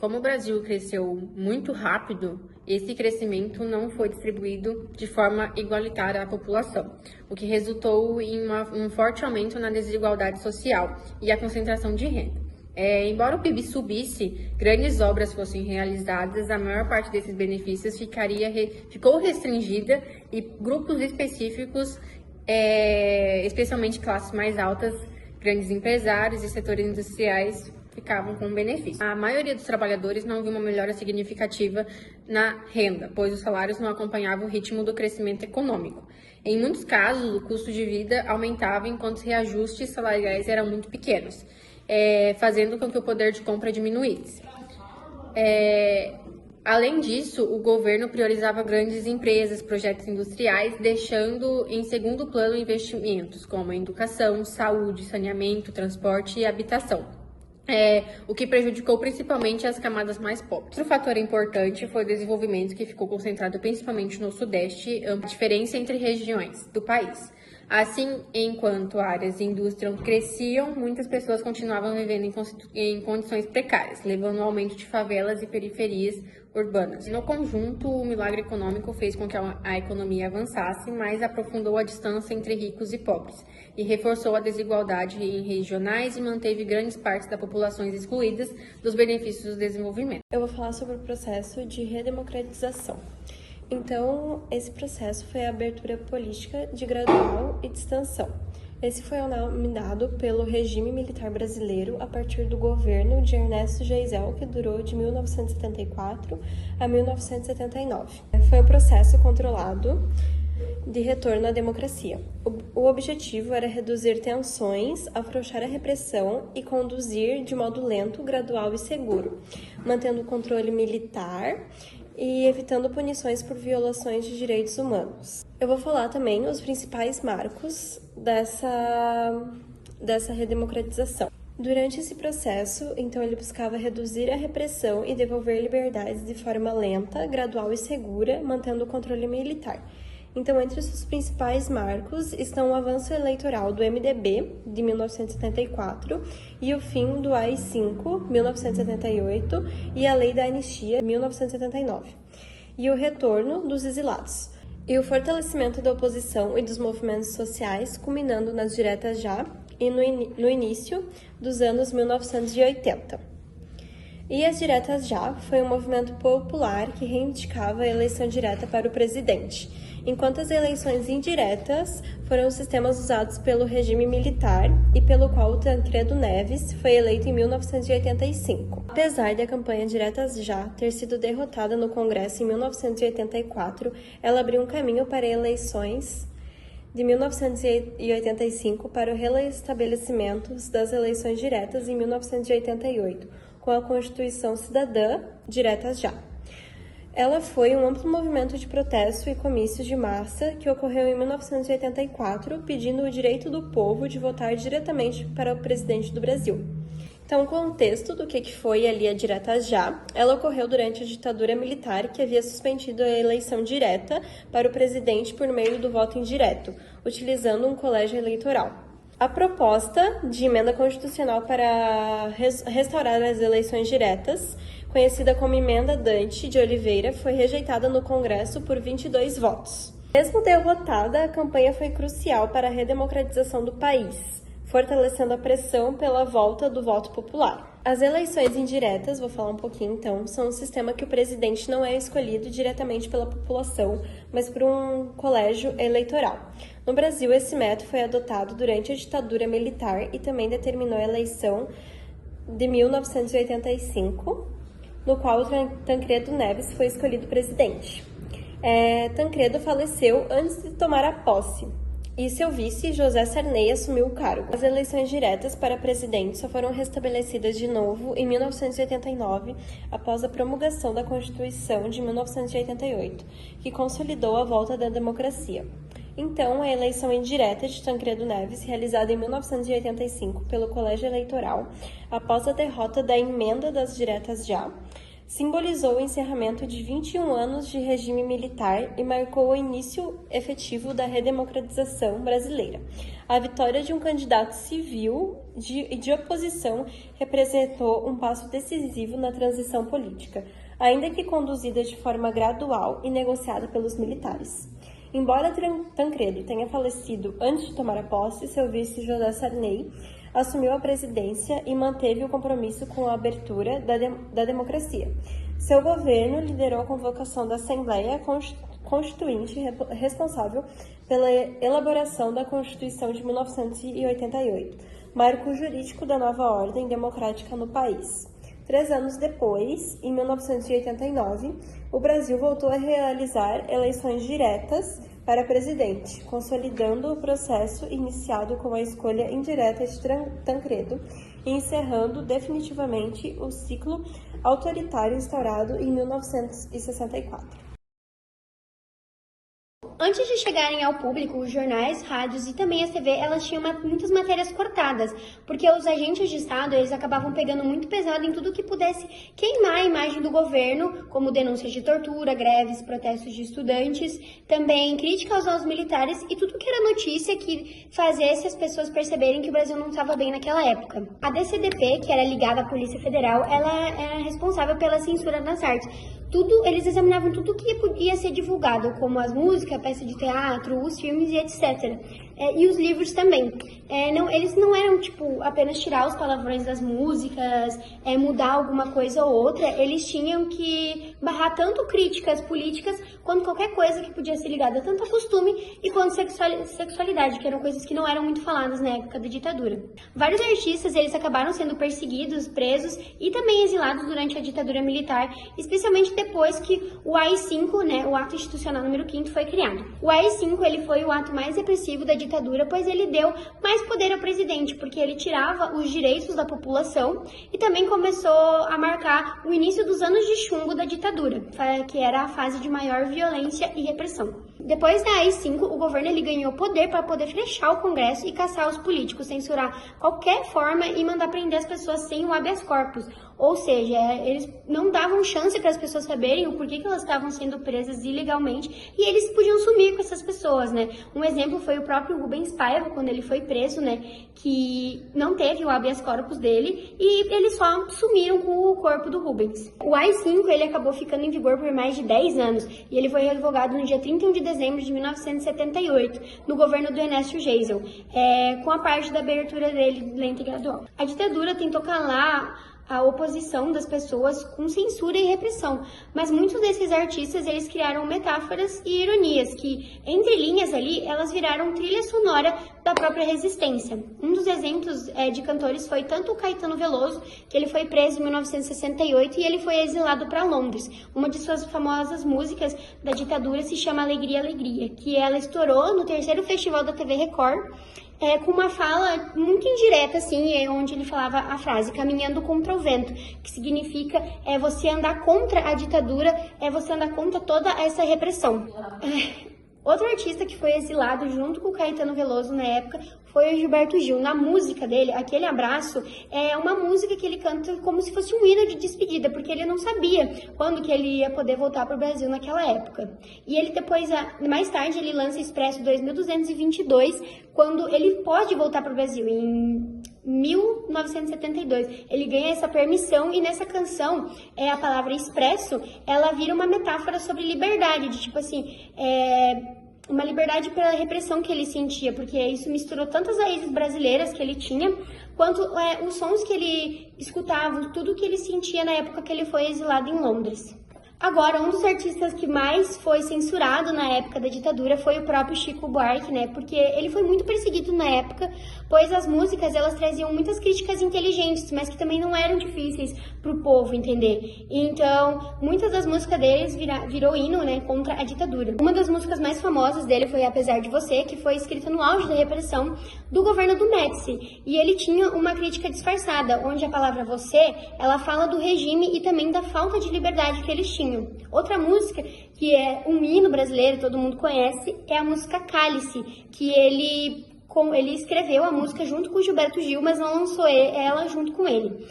Como o Brasil cresceu muito rápido, esse crescimento não foi distribuído de forma igualitária à população, o que resultou em um forte aumento na desigualdade social e a concentração de renda. Embora o PIB subisse, grandes obras fossem realizadas, a maior parte desses benefícios ficou restringida e grupos específicos, especialmente classes mais altas, grandes empresários e setores industriais, ficavam com benefício. A maioria dos trabalhadores não viu uma melhora significativa na renda, pois os salários não acompanhavam o ritmo do crescimento econômico. Em muitos casos, o custo de vida aumentava enquanto os reajustes salariais eram muito pequenos, fazendo com que o poder de compra diminuísse. Além disso, o governo priorizava grandes empresas, projetos industriais, deixando em segundo plano investimentos como educação, saúde, saneamento, transporte e habitação. O que prejudicou principalmente as camadas mais pobres. Outro fator importante foi o desenvolvimento, que ficou concentrado principalmente no Sudeste, a diferença entre regiões do país. Assim, enquanto áreas de indústria cresciam, muitas pessoas continuavam vivendo em condições precárias, levando ao aumento de favelas e periferias urbanas. No conjunto, o milagre econômico fez com que a economia avançasse, mas aprofundou a distância entre ricos e pobres, e reforçou a desigualdade regionais e manteve grandes partes das populações excluídas dos benefícios do desenvolvimento. Eu vou falar sobre o processo de redemocratização. Então, esse processo foi a abertura política de gradual e de extensão. Esse foi nomeado pelo regime militar brasileiro a partir do governo de Ernesto Geisel, que durou de 1974 a 1979. Foi um processo controlado de retorno à democracia. O objetivo era reduzir tensões, afrouxar a repressão e conduzir de modo lento, gradual e seguro, mantendo o controle militar e evitando punições por violações de direitos humanos. Eu vou falar também os principais marcos dessa redemocratização. Durante esse processo, então, ele buscava reduzir a repressão e devolver liberdades de forma lenta, gradual e segura, mantendo o controle militar. Então, entre os seus principais marcos estão o avanço eleitoral do MDB, de 1974, e o fim do AI-5, 1978, e a Lei da Anistia, 1979, e o retorno dos exilados, e o fortalecimento da oposição e dos movimentos sociais, culminando nas diretas já e no início dos anos 1980. E as diretas já foi um movimento popular que reivindicava a eleição direta para o presidente, enquanto as eleições indiretas foram os sistemas usados pelo regime militar e pelo qual o Tancredo Neves foi eleito em 1985. Apesar da campanha Diretas Já ter sido derrotada no Congresso em 1984, ela abriu um caminho para eleições de 1985 para o reestabelecimento das eleições diretas em 1988, com a Constituição Cidadã Diretas Já. Ela foi um amplo movimento de protesto e comícios de massa que ocorreu em 1984, pedindo o direito do povo de votar diretamente para o presidente do Brasil. Então, o contexto do que foi ali a Direta Já, ela ocorreu durante a ditadura militar que havia suspendido a eleição direta para o presidente por meio do voto indireto, utilizando um colégio eleitoral. A proposta de emenda constitucional para restaurar as eleições diretas, conhecida como Emenda Dante de Oliveira, foi rejeitada no Congresso por 22 votos. Mesmo derrotada, a campanha foi crucial para a redemocratização do país, fortalecendo a pressão pela volta do voto popular. As eleições indiretas, vou falar um pouquinho então, são um sistema que o presidente não é escolhido diretamente pela população, mas por um colégio eleitoral. No Brasil, esse método foi adotado durante a ditadura militar e também determinou a eleição de 1985, no qual Tancredo Neves foi escolhido presidente. Tancredo faleceu antes de tomar a posse, e seu vice, José Sarney, assumiu o cargo. As eleições diretas para presidente só foram restabelecidas de novo em 1989, após a promulgação da Constituição de 1988, que consolidou a volta da democracia. Então, a eleição indireta de Tancredo Neves, realizada em 1985 pelo Colégio Eleitoral, após a derrota da Emenda das Diretas Já, simbolizou o encerramento de 21 anos de regime militar e marcou o início efetivo da redemocratização brasileira. A vitória de um candidato civil de oposição representou um passo decisivo na transição política, ainda que conduzida de forma gradual e negociada pelos militares. Embora Tancredo tenha falecido antes de tomar a posse, seu vice José Sarney assumiu a presidência e manteve o compromisso com a abertura da democracia. Seu governo liderou a convocação da Assembleia Constituinte responsável pela elaboração da Constituição de 1988, marco jurídico da nova ordem democrática no país. 3 anos depois, em 1989, o Brasil voltou a realizar eleições diretas para presidente, consolidando o processo iniciado com a escolha indireta de Tancredo e encerrando definitivamente o ciclo autoritário instaurado em 1964. Antes de chegarem ao público, os jornais, rádios e também a TV, elas tinham muitas matérias cortadas, porque os agentes de Estado, eles acabavam pegando muito pesado em tudo que pudesse queimar a imagem do governo, como denúncias de tortura, greves, protestos de estudantes, também críticas aos militares e tudo que era notícia que fizesse as pessoas perceberem que o Brasil não estava bem naquela época. A DCDP, que era ligada à Polícia Federal, ela era responsável pela censura das artes. Eles examinavam tudo que podia ser divulgado, como as músicas, peças de teatro, os filmes e etc. E os livros também. Eles não eram, apenas tirar os palavrões das músicas, mudar alguma coisa ou outra. Eles tinham que barrar tanto críticas políticas, quanto qualquer coisa que podia ser ligada tanto a costume e quanto sexualidade, que eram coisas que não eram muito faladas na época da ditadura. Vários artistas, eles acabaram sendo perseguidos, presos e também exilados durante a ditadura militar, especialmente depois que o AI-5, o Ato Institucional número 5º, foi criado. O AI-5, ele foi o ato mais repressivo da ditadura, pois ele deu mais poder ao presidente, porque ele tirava os direitos da população e também começou a marcar o início dos anos de chumbo da ditadura, que era a fase de maior violência e repressão. Depois da AI-5, o governo ele ganhou poder para poder fechar o Congresso e caçar os políticos, censurar qualquer forma e mandar prender as pessoas sem o habeas corpus. Ou seja, eles não davam chance para as pessoas saberem o porquê que elas estavam sendo presas ilegalmente e eles podiam sumir com essas pessoas, Um exemplo foi o próprio Rubens Paiva, quando ele foi preso, que não teve o habeas corpus dele e eles só sumiram com o corpo do Rubens. O AI-5, ele acabou ficando em vigor por mais de 10 anos e ele foi revogado no dia 31 de dezembro de 1978, no governo do Ernesto Geisel, com a parte da abertura dele lenta e gradual. A ditadura tentou calar a oposição das pessoas com censura e repressão, mas muitos desses artistas, eles criaram metáforas e ironias que, entre linhas ali, elas viraram trilha sonora da própria resistência. Um dos exemplos de cantores foi tanto o Caetano Veloso, que ele foi preso em 1968 e ele foi exilado para Londres. Uma de suas famosas músicas da ditadura se chama Alegria, Alegria, que ela estourou no 3º Festival da TV Record, com uma fala muito indireta, assim, onde ele falava a frase caminhando contra o vento, que significa você andar contra a ditadura, você andar contra toda essa repressão. Outro artista que foi exilado junto com o Caetano Veloso na época foi o Gilberto Gil. Na música dele, Aquele Abraço, é uma música que ele canta como se fosse um hino de despedida, porque ele não sabia quando que ele ia poder voltar para o Brasil naquela época. E ele depois, mais tarde, ele lança Expresso 2222, quando ele pode voltar para o Brasil, em 1972. Ele ganha essa permissão e nessa canção, a palavra expresso, ela vira uma metáfora sobre liberdade, de tipo assim, uma liberdade pela repressão que ele sentia, porque isso misturou tantas raízes brasileiras que ele tinha, quanto os sons que ele escutava, tudo que ele sentia na época que ele foi exilado em Londres. Agora, um dos artistas que mais foi censurado na época da ditadura foi o próprio Chico Buarque, né? Porque ele foi muito perseguido na época, pois as músicas, elas traziam muitas críticas inteligentes, mas que também não eram difíceis pro povo entender. Então, muitas das músicas deles virou hino, né, contra a ditadura. Uma das músicas mais famosas dele foi Apesar de Você, que foi escrita no auge da repressão do governo do Médici. E ele tinha uma crítica disfarçada, onde a palavra você, ela fala do regime e também da falta de liberdade que eles tinham. Outra música, que é um hino brasileiro, todo mundo conhece, é a música Cálice, que ele escreveu a música junto com o Gilberto Gil, mas não lançou ela junto com ele.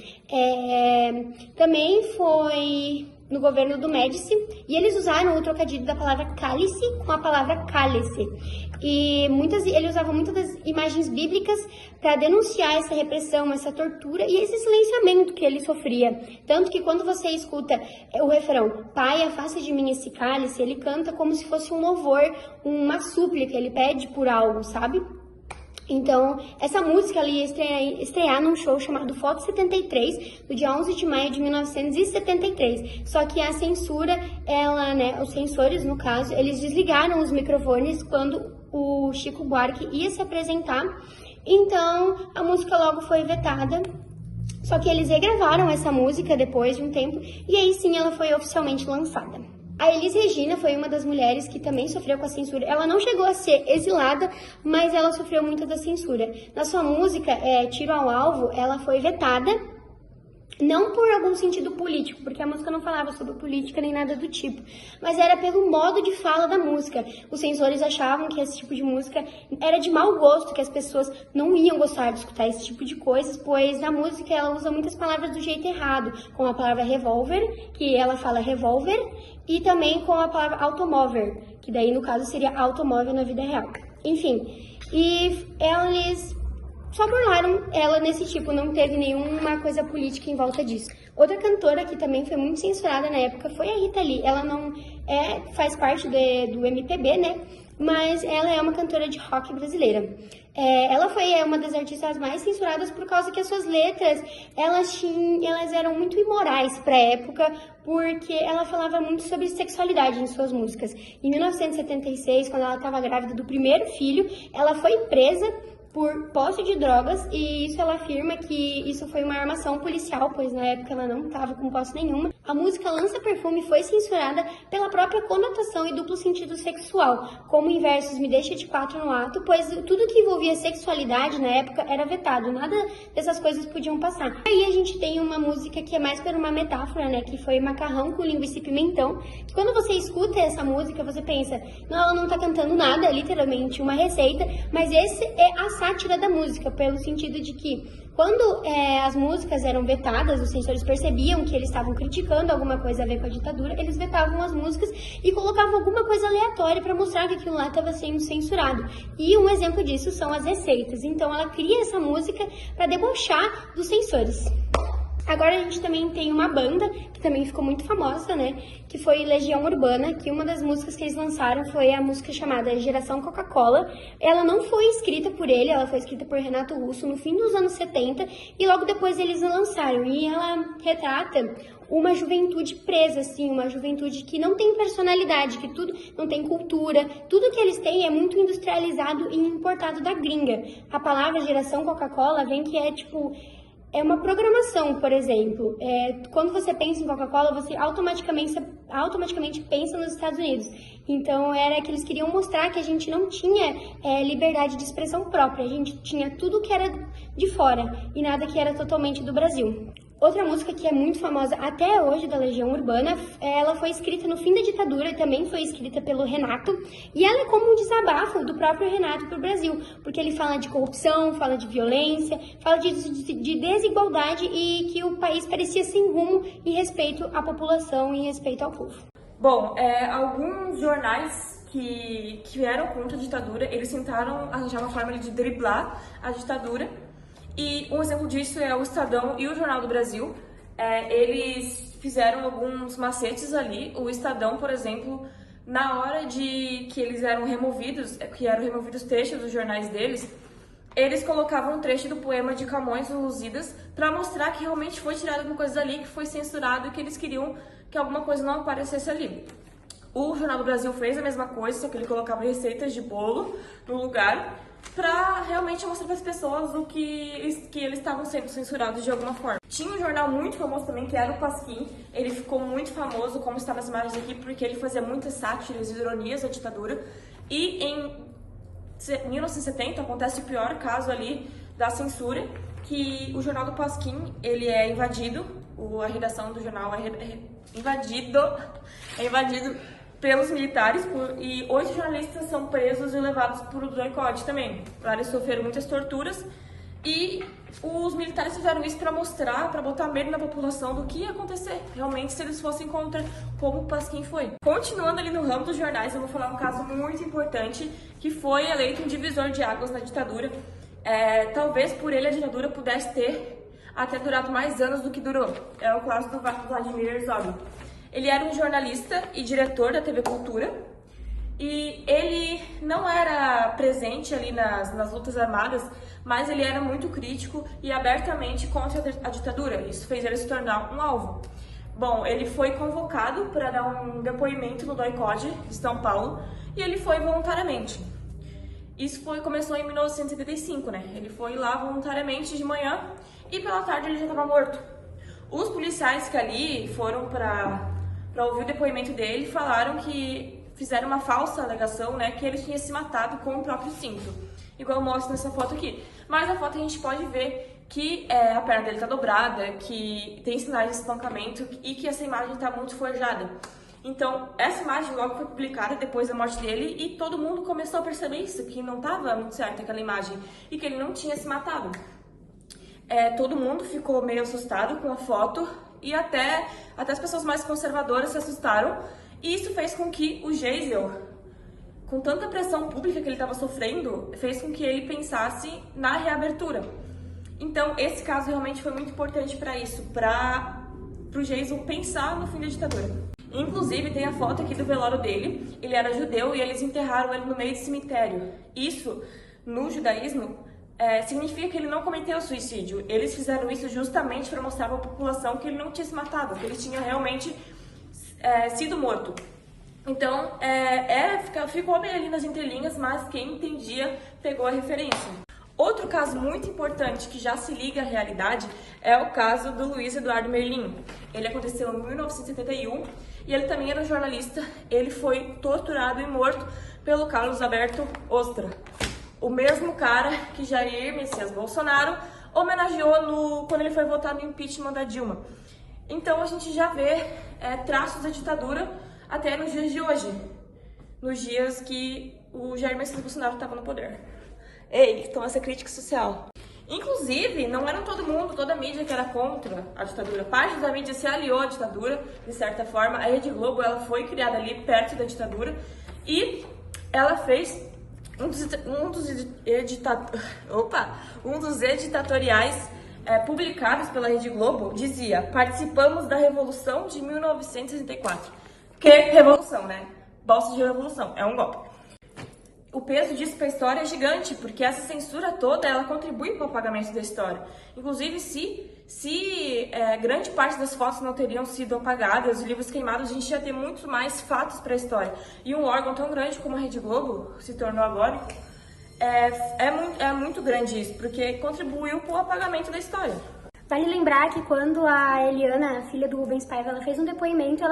Também foi no governo do Médici, e eles usaram o trocadilho da palavra cálice com a palavra cálice. E ele usava muitas das imagens bíblicas para denunciar essa repressão, essa tortura e esse silenciamento que ele sofria. Tanto que quando você escuta o refrão, Pai, afasta de mim esse cálice, ele canta como se fosse um louvor, uma súplica, ele pede por algo, sabe? Então, essa música ela ia estrear num show chamado Foto 73, no dia 11 de maio de 1973. Só que a censura, os censores, no caso, eles desligaram os microfones quando o Chico Buarque ia se apresentar. Então, a música logo foi vetada. Só que eles regravaram essa música depois de um tempo, e aí sim ela foi oficialmente lançada. A Elis Regina foi uma das mulheres que também sofreu com a censura. Ela não chegou a ser exilada, mas ela sofreu muito da censura. Na sua música, Tiro ao Alvo, ela foi vetada, não por algum sentido político, porque a música não falava sobre política nem nada do tipo, mas era pelo modo de fala da música. Os censores achavam que esse tipo de música era de mau gosto, que as pessoas não iam gostar de escutar esse tipo de coisas, pois na música ela usa muitas palavras do jeito errado, como a palavra revólver, que ela fala revólver, e também com a palavra automóvel, que daí no caso seria automóvel na vida real. Enfim, e eles só burlaram ela nesse tipo, não teve nenhuma coisa política em volta disso. Outra cantora que também foi muito censurada na época foi a Rita Lee. Ela não faz parte do MPB, né? Mas ela é uma cantora de rock brasileira. Ela foi uma das artistas mais censuradas por causa que as suas letras, elas eram muito imorais para a época, porque ela falava muito sobre sexualidade em suas músicas. Em 1976, quando ela estava grávida do primeiro filho, ela foi presa por posse de drogas, e isso ela afirma que isso foi uma armação policial, pois na época ela não estava com posse nenhuma. A música Lança Perfume foi censurada pela própria conotação e duplo sentido sexual, como em versos Me Deixa de Quatro no Ato, pois tudo que envolvia sexualidade na época era vetado, nada dessas coisas podiam passar. Aí a gente tem uma música que é mais por uma metáfora, né, que foi Macarrão com Linguiça e Pimentão, que quando você escuta essa música, você pensa, não, ela não tá cantando nada, é literalmente uma receita, mas esse é a sátira da música, pelo sentido de que quando as músicas eram vetadas, os censores percebiam que eles estavam criticando alguma coisa a ver com a ditadura, eles vetavam as músicas e colocavam alguma coisa aleatória para mostrar que aquilo lá estava sendo censurado. E um exemplo disso são as receitas. Então ela cria essa música para debochar dos censores. Agora a gente também tem uma banda que também ficou muito famosa, né? Que foi Legião Urbana, que uma das músicas que eles lançaram foi a música chamada Geração Coca-Cola. Ela não foi escrita por ele, ela foi escrita por Renato Russo no fim dos anos 70 e logo depois eles lançaram. E ela retrata uma juventude presa, assim, uma juventude que não tem personalidade, que tudo não tem cultura, tudo que eles têm é muito industrializado e importado da gringa. A palavra Geração Coca-Cola vem que é tipo É uma programação, por exemplo. Quando você pensa em Coca-Cola, você automaticamente pensa nos Estados Unidos. Então, era que eles queriam mostrar que a gente não tinha liberdade de expressão própria. A gente tinha tudo que era de fora e nada que era totalmente do Brasil. Outra música que é muito famosa até hoje da Legião Urbana, ela foi escrita no fim da ditadura e também foi escrita pelo Renato. E ela é como um desabafo do próprio Renato para o Brasil, porque ele fala de corrupção, fala de violência, fala de desigualdade e que o país parecia sem rumo em respeito à população e em respeito ao povo. Bom, alguns jornais que eram contra a ditadura, eles tentaram arranjar uma forma de driblar a ditadura. E um exemplo disso é o Estadão e o Jornal do Brasil. Eles fizeram alguns macetes ali. O Estadão, por exemplo, na hora de que eles eram removidos, trechos dos jornais deles, eles colocavam um trecho do poema de Camões, Os Lusíadas, para mostrar que realmente foi tirado alguma coisa dali, que foi censurado e que eles queriam que alguma coisa não aparecesse ali. O Jornal do Brasil fez a mesma coisa, só que ele colocava receitas de bolo no lugar, para realmente mostrar para as pessoas o que eles estavam sendo censurados de alguma forma. Tinha um jornal muito famoso também, que era o Pasquim. Ele ficou muito famoso, como está nas imagens aqui, porque ele fazia muitas sátiras e ironias da ditadura. E em 1970 acontece o pior caso ali da censura, que o jornal do Pasquim, ele é invadido, a redação do jornal é invadido pelos militares, e 8 jornalistas são presos e levados para o doicode também. Lá eles sofreram muitas torturas, e os militares fizeram isso para mostrar, para botar medo na população do que ia acontecer realmente se eles fossem contra, como o Pasquim foi. Continuando ali no ramo dos jornais, eu vou falar um caso muito importante, que foi eleito um divisor de águas na ditadura. Talvez por ele a ditadura pudesse ter até durado mais anos do que durou. É o caso do Vladimir Herzog. Ele era um jornalista e diretor da TV Cultura, e ele não era presente ali nas lutas armadas, mas ele era muito crítico e abertamente contra a ditadura. Isso fez ele se tornar um alvo. Bom, ele foi convocado para dar um depoimento no doicode de São Paulo, e ele foi voluntariamente. Isso começou em 1975, né? Ele foi lá voluntariamente de manhã e pela tarde ele já estava morto. Os policiais que ali foram para ouvir o depoimento dele falaram que fizeram uma falsa alegação, né, que ele tinha se matado com o próprio cinto, igual mostra nessa foto aqui. Mas na foto a gente pode ver que a perna dele está dobrada, que tem sinais de espancamento e que essa imagem está muito forjada. Então, essa imagem logo foi publicada depois da morte dele e todo mundo começou a perceber isso, que não estava muito certa aquela imagem e que ele não tinha se matado. Todo mundo ficou meio assustado com a foto e até as pessoas mais conservadoras se assustaram. E isso fez com que o Geisel, com tanta pressão pública que ele estava sofrendo, fez com que ele pensasse na reabertura. Então, esse caso realmente foi muito importante para isso, para o Geisel pensar no fim da ditadura. Inclusive, tem a foto aqui do velório dele. Ele era judeu e eles enterraram ele no meio do cemitério. Isso, no judaísmo, significa que ele não cometeu suicídio. Eles fizeram isso justamente para mostrar para a população que ele não tinha se matado, que ele tinha realmente sido morto. Então, ficou bem ali nas entrelinhas, mas quem entendia pegou a referência. Outro caso muito importante que já se liga à realidade é o caso do Luiz Eduardo Merlin. Ele aconteceu em 1971 e ele também era um jornalista. Ele foi torturado e morto pelo Carlos Alberto Ostra, o mesmo cara que Jair Messias Bolsonaro homenageou quando ele foi votar no impeachment da Dilma. Então a gente já vê traços da ditadura até nos dias de hoje, nos dias que o Jair Messias Bolsonaro estava no poder. Ei, toma essa crítica social. Inclusive, não era toda a mídia que era contra a ditadura. Parte da mídia se aliou à ditadura, de certa forma. A Rede Globo, ela foi criada ali perto da ditadura e ela fez um dos editoriais publicados pela Rede Globo dizia: participamos da Revolução de 1964. Que revolução, né? Bosta de revolução, é um golpe. O peso disso para a história é gigante, porque essa censura toda, ela contribui para o apagamento da história. Inclusive, se grande parte das fotos não teriam sido apagadas, os livros queimados, a gente ia ter muito mais fatos para a história. E um órgão tão grande como a Rede Globo se tornou agora, é muito grande isso, porque contribuiu para o apagamento da história. Vale lembrar que quando a Eliana, filha do Rubens Paiva, ela fez um depoimento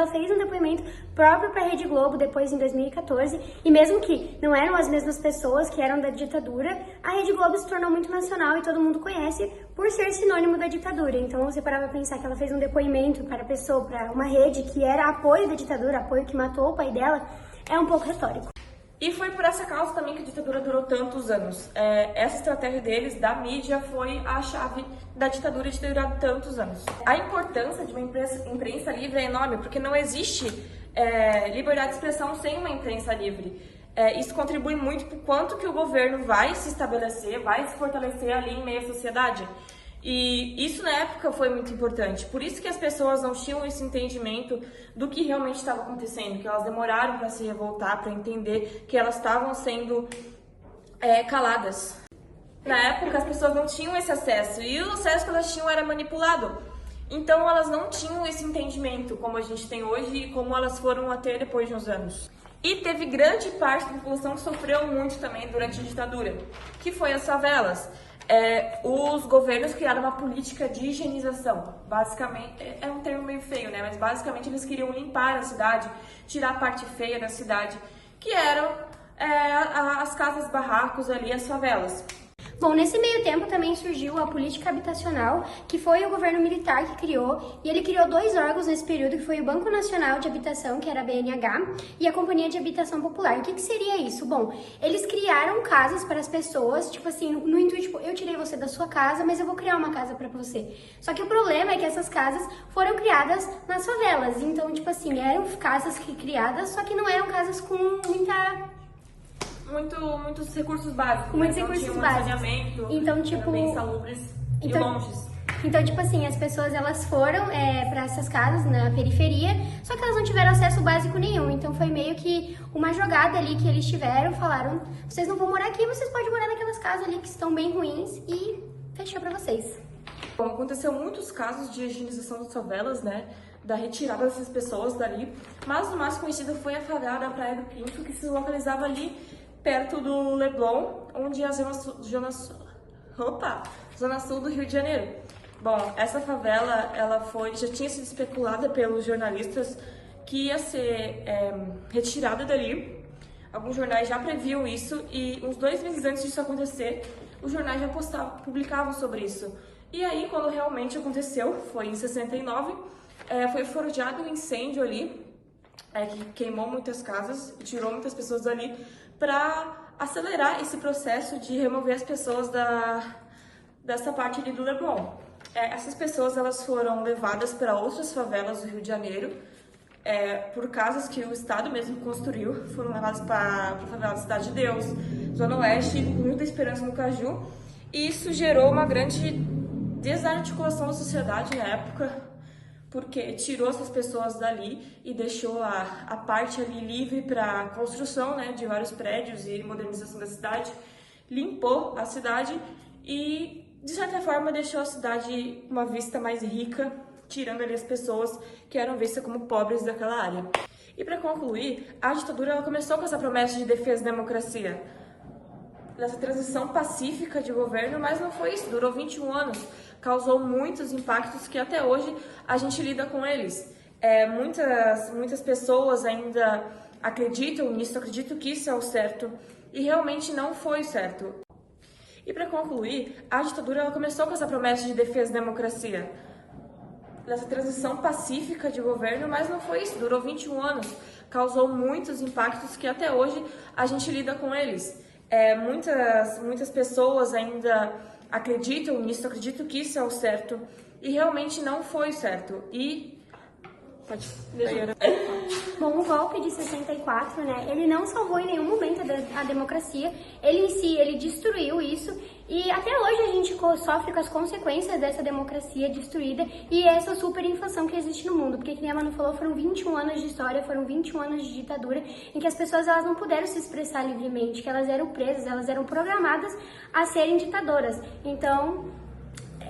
próprio para a Rede Globo depois em 2014, e mesmo que não eram as mesmas pessoas que eram da ditadura, a Rede Globo se tornou muito nacional e todo mundo conhece por ser sinônimo da ditadura. Então você parava pra pensar que ela fez um depoimento para uma rede que era apoio da ditadura, apoio que matou o pai dela, é um pouco retórico. E foi por essa causa também que a ditadura durou tantos anos. Essa estratégia deles, da mídia, foi a chave da ditadura de ter durado tantos anos. A importância de uma imprensa livre é enorme, porque não existe liberdade de expressão sem uma imprensa livre. Isso contribui muito para o quanto que o governo vai se estabelecer, vai se fortalecer ali em meio à sociedade. E isso na época foi muito importante. Por isso que as pessoas não tinham esse entendimento do que realmente estava acontecendo, que elas demoraram para se revoltar, para entender que elas estavam sendo caladas. Na época as pessoas não tinham esse acesso e o acesso que elas tinham era manipulado. Então elas não tinham esse entendimento como a gente tem hoje e como elas foram a ter depois de uns anos. E teve grande parte da população que sofreu muito também durante a ditadura, que foi as favelas. Os governos criaram uma política de higienização. Basicamente, é um termo meio feio, né? Mas basicamente eles queriam limpar a cidade, tirar a parte feia da cidade, que eram as casas barracos ali, as favelas. Bom, nesse meio tempo também surgiu a política habitacional, que foi o governo militar que criou, e ele criou 2 órgãos nesse período, que foi o Banco Nacional de Habitação, que era a BNH, e a Companhia de Habitação Popular. O que seria isso? Bom, eles criaram casas para as pessoas, tipo assim, no intuito, tipo, eu tirei você da sua casa, mas eu vou criar uma casa para você. Só que o problema é que essas casas foram criadas nas favelas, então, tipo assim, eram casas criadas, só que não eram casas com muitos recursos básicos. Muitos recursos básicos. Saneamento, então, tipo, bem salubres e longes. Então, tipo assim, as pessoas elas foram para essas casas na periferia, só que elas não tiveram acesso básico nenhum. Então foi meio que uma jogada ali que eles tiveram, falaram, vocês não vão morar aqui, vocês podem morar naquelas casas ali que estão bem ruins, e fechou pra vocês. Bom, aconteceu muitos casos de higienização das favelas, né? Da retirada dessas pessoas dali, mas o mais conhecido foi a favela da Praia do Pinto, que se localizava ali perto do Leblon, onde é a zona sul do Rio de Janeiro. Bom, essa favela já tinha sido especulada pelos jornalistas que ia ser retirada dali. Alguns jornais já previam isso e uns 2 meses antes disso acontecer, os jornais já publicavam sobre isso. E aí, quando realmente aconteceu, foi em 69, foi forjado um incêndio ali, que queimou muitas casas e tirou muitas pessoas dali, para acelerar esse processo de remover as pessoas dessa parte ali do Leblon. Essas pessoas elas foram levadas para outras favelas do Rio de Janeiro, por casas que o Estado mesmo construiu, foram levadas para a favela da Cidade de Deus, Zona Oeste, Muita Esperança no Caju, e isso gerou uma grande desarticulação da sociedade na época, porque tirou essas pessoas dali e deixou a parte ali livre para construção, né, de vários prédios e modernização da cidade, limpou a cidade e, de certa forma, deixou a cidade uma vista mais rica, tirando ali as pessoas que eram vistas como pobres daquela área. E para concluir, a ditadura ela começou com essa promessa de defesa da democracia, dessa transição pacífica de governo, mas não foi isso, durou 21 anos. Causou muitos impactos que até hoje a gente lida com eles. Muitas pessoas ainda acreditam nisso, acreditam que isso é o certo, e realmente não foi certo. E para concluir, a ditadura ela começou com essa promessa de defesa da democracia, dessa transição pacífica de governo, mas não foi isso, durou 21 anos. Causou muitos impactos que até hoje a gente lida com eles. Muitas pessoas ainda acreditam nisso, acreditam que isso é o certo, e realmente não foi certo. Bom, o golpe de 64, né, ele não salvou em nenhum momento a democracia, ele em si, ele destruiu isso, e até hoje a gente sofre com as consequências dessa democracia destruída e essa superinflação que existe no mundo, porque, como a Manu falou, foram 21 anos de história, foram 21 anos de ditadura, em que as pessoas elas não puderam se expressar livremente, que elas eram presas, elas eram programadas a serem ditadoras, então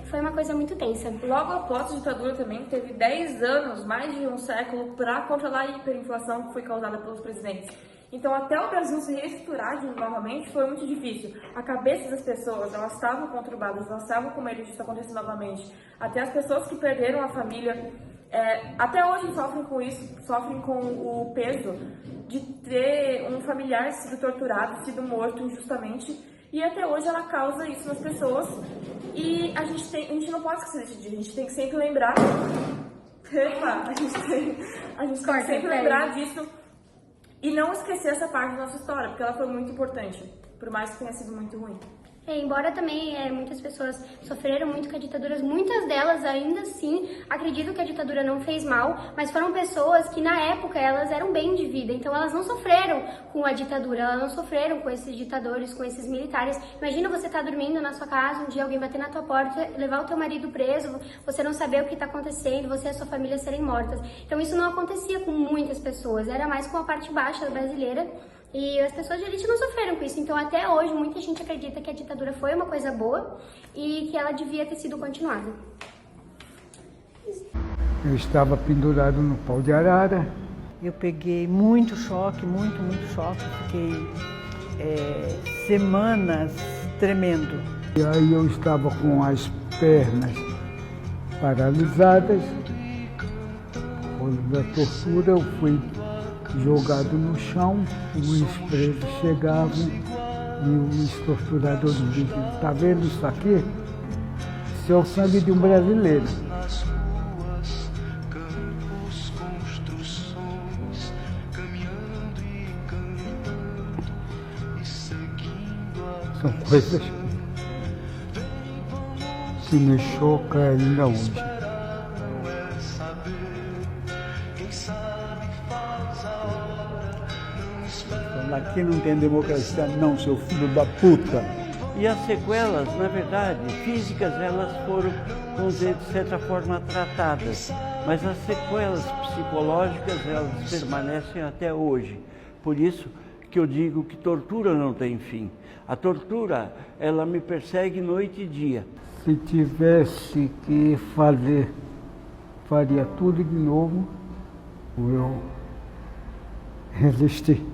foi uma coisa muito tensa. Logo após a ditadura também teve 10 anos, mais de um século, para controlar a hiperinflação que foi causada pelos presidentes. Então, até o Brasil se reestruturar novamente foi muito difícil. A cabeça das pessoas, elas estavam conturbadas, elas estavam com medo disso acontecer novamente. Até as pessoas que perderam a família, até hoje sofrem com isso, sofrem com o peso de ter um familiar sido torturado, sido morto injustamente. E até hoje ela causa isso nas pessoas. E a gente não pode esquecer desse dia, a gente tem que sempre lembrar. A gente tem que sempre lembrar disso. E não esquecer essa parte da nossa história, porque ela foi muito importante, por mais que tenha sido muito ruim. Embora também muitas pessoas sofreram muito com a ditadura, muitas delas ainda assim acreditam que a ditadura não fez mal, mas foram pessoas que na época elas eram bem de vida, então elas não sofreram com a ditadura, elas não sofreram com esses ditadores, com esses militares. Imagina você estar dormindo na sua casa, um dia alguém bater na tua porta, levar o teu marido preso, você não saber o que está acontecendo, você e a sua família serem mortas. Então isso não acontecia com muitas pessoas, era mais com a parte baixa brasileira. E as pessoas de elite não sofreram com isso, então até hoje muita gente acredita que a ditadura foi uma coisa boa e que ela devia ter sido continuada. Eu estava pendurado no pau de arara. Eu peguei muito choque, muito choque, fiquei semanas tremendo. E aí eu estava com as pernas paralisadas. Por causa da tortura eu fui jogado no chão, os presos chegavam e os torturadores diziam: "Tá vendo isso aqui? Isso é o sangue de um brasileiro." São coisas que me chocam ainda hoje. Aqui não tem democracia não, seu filho da puta. E as sequelas, na verdade, físicas, elas foram, vamos dizer, de certa forma tratadas. Mas as sequelas psicológicas, elas permanecem até hoje. Por isso que eu digo que tortura não tem fim. A tortura, ela me persegue noite e dia. Se tivesse que fazer, faria tudo de novo, eu resisti.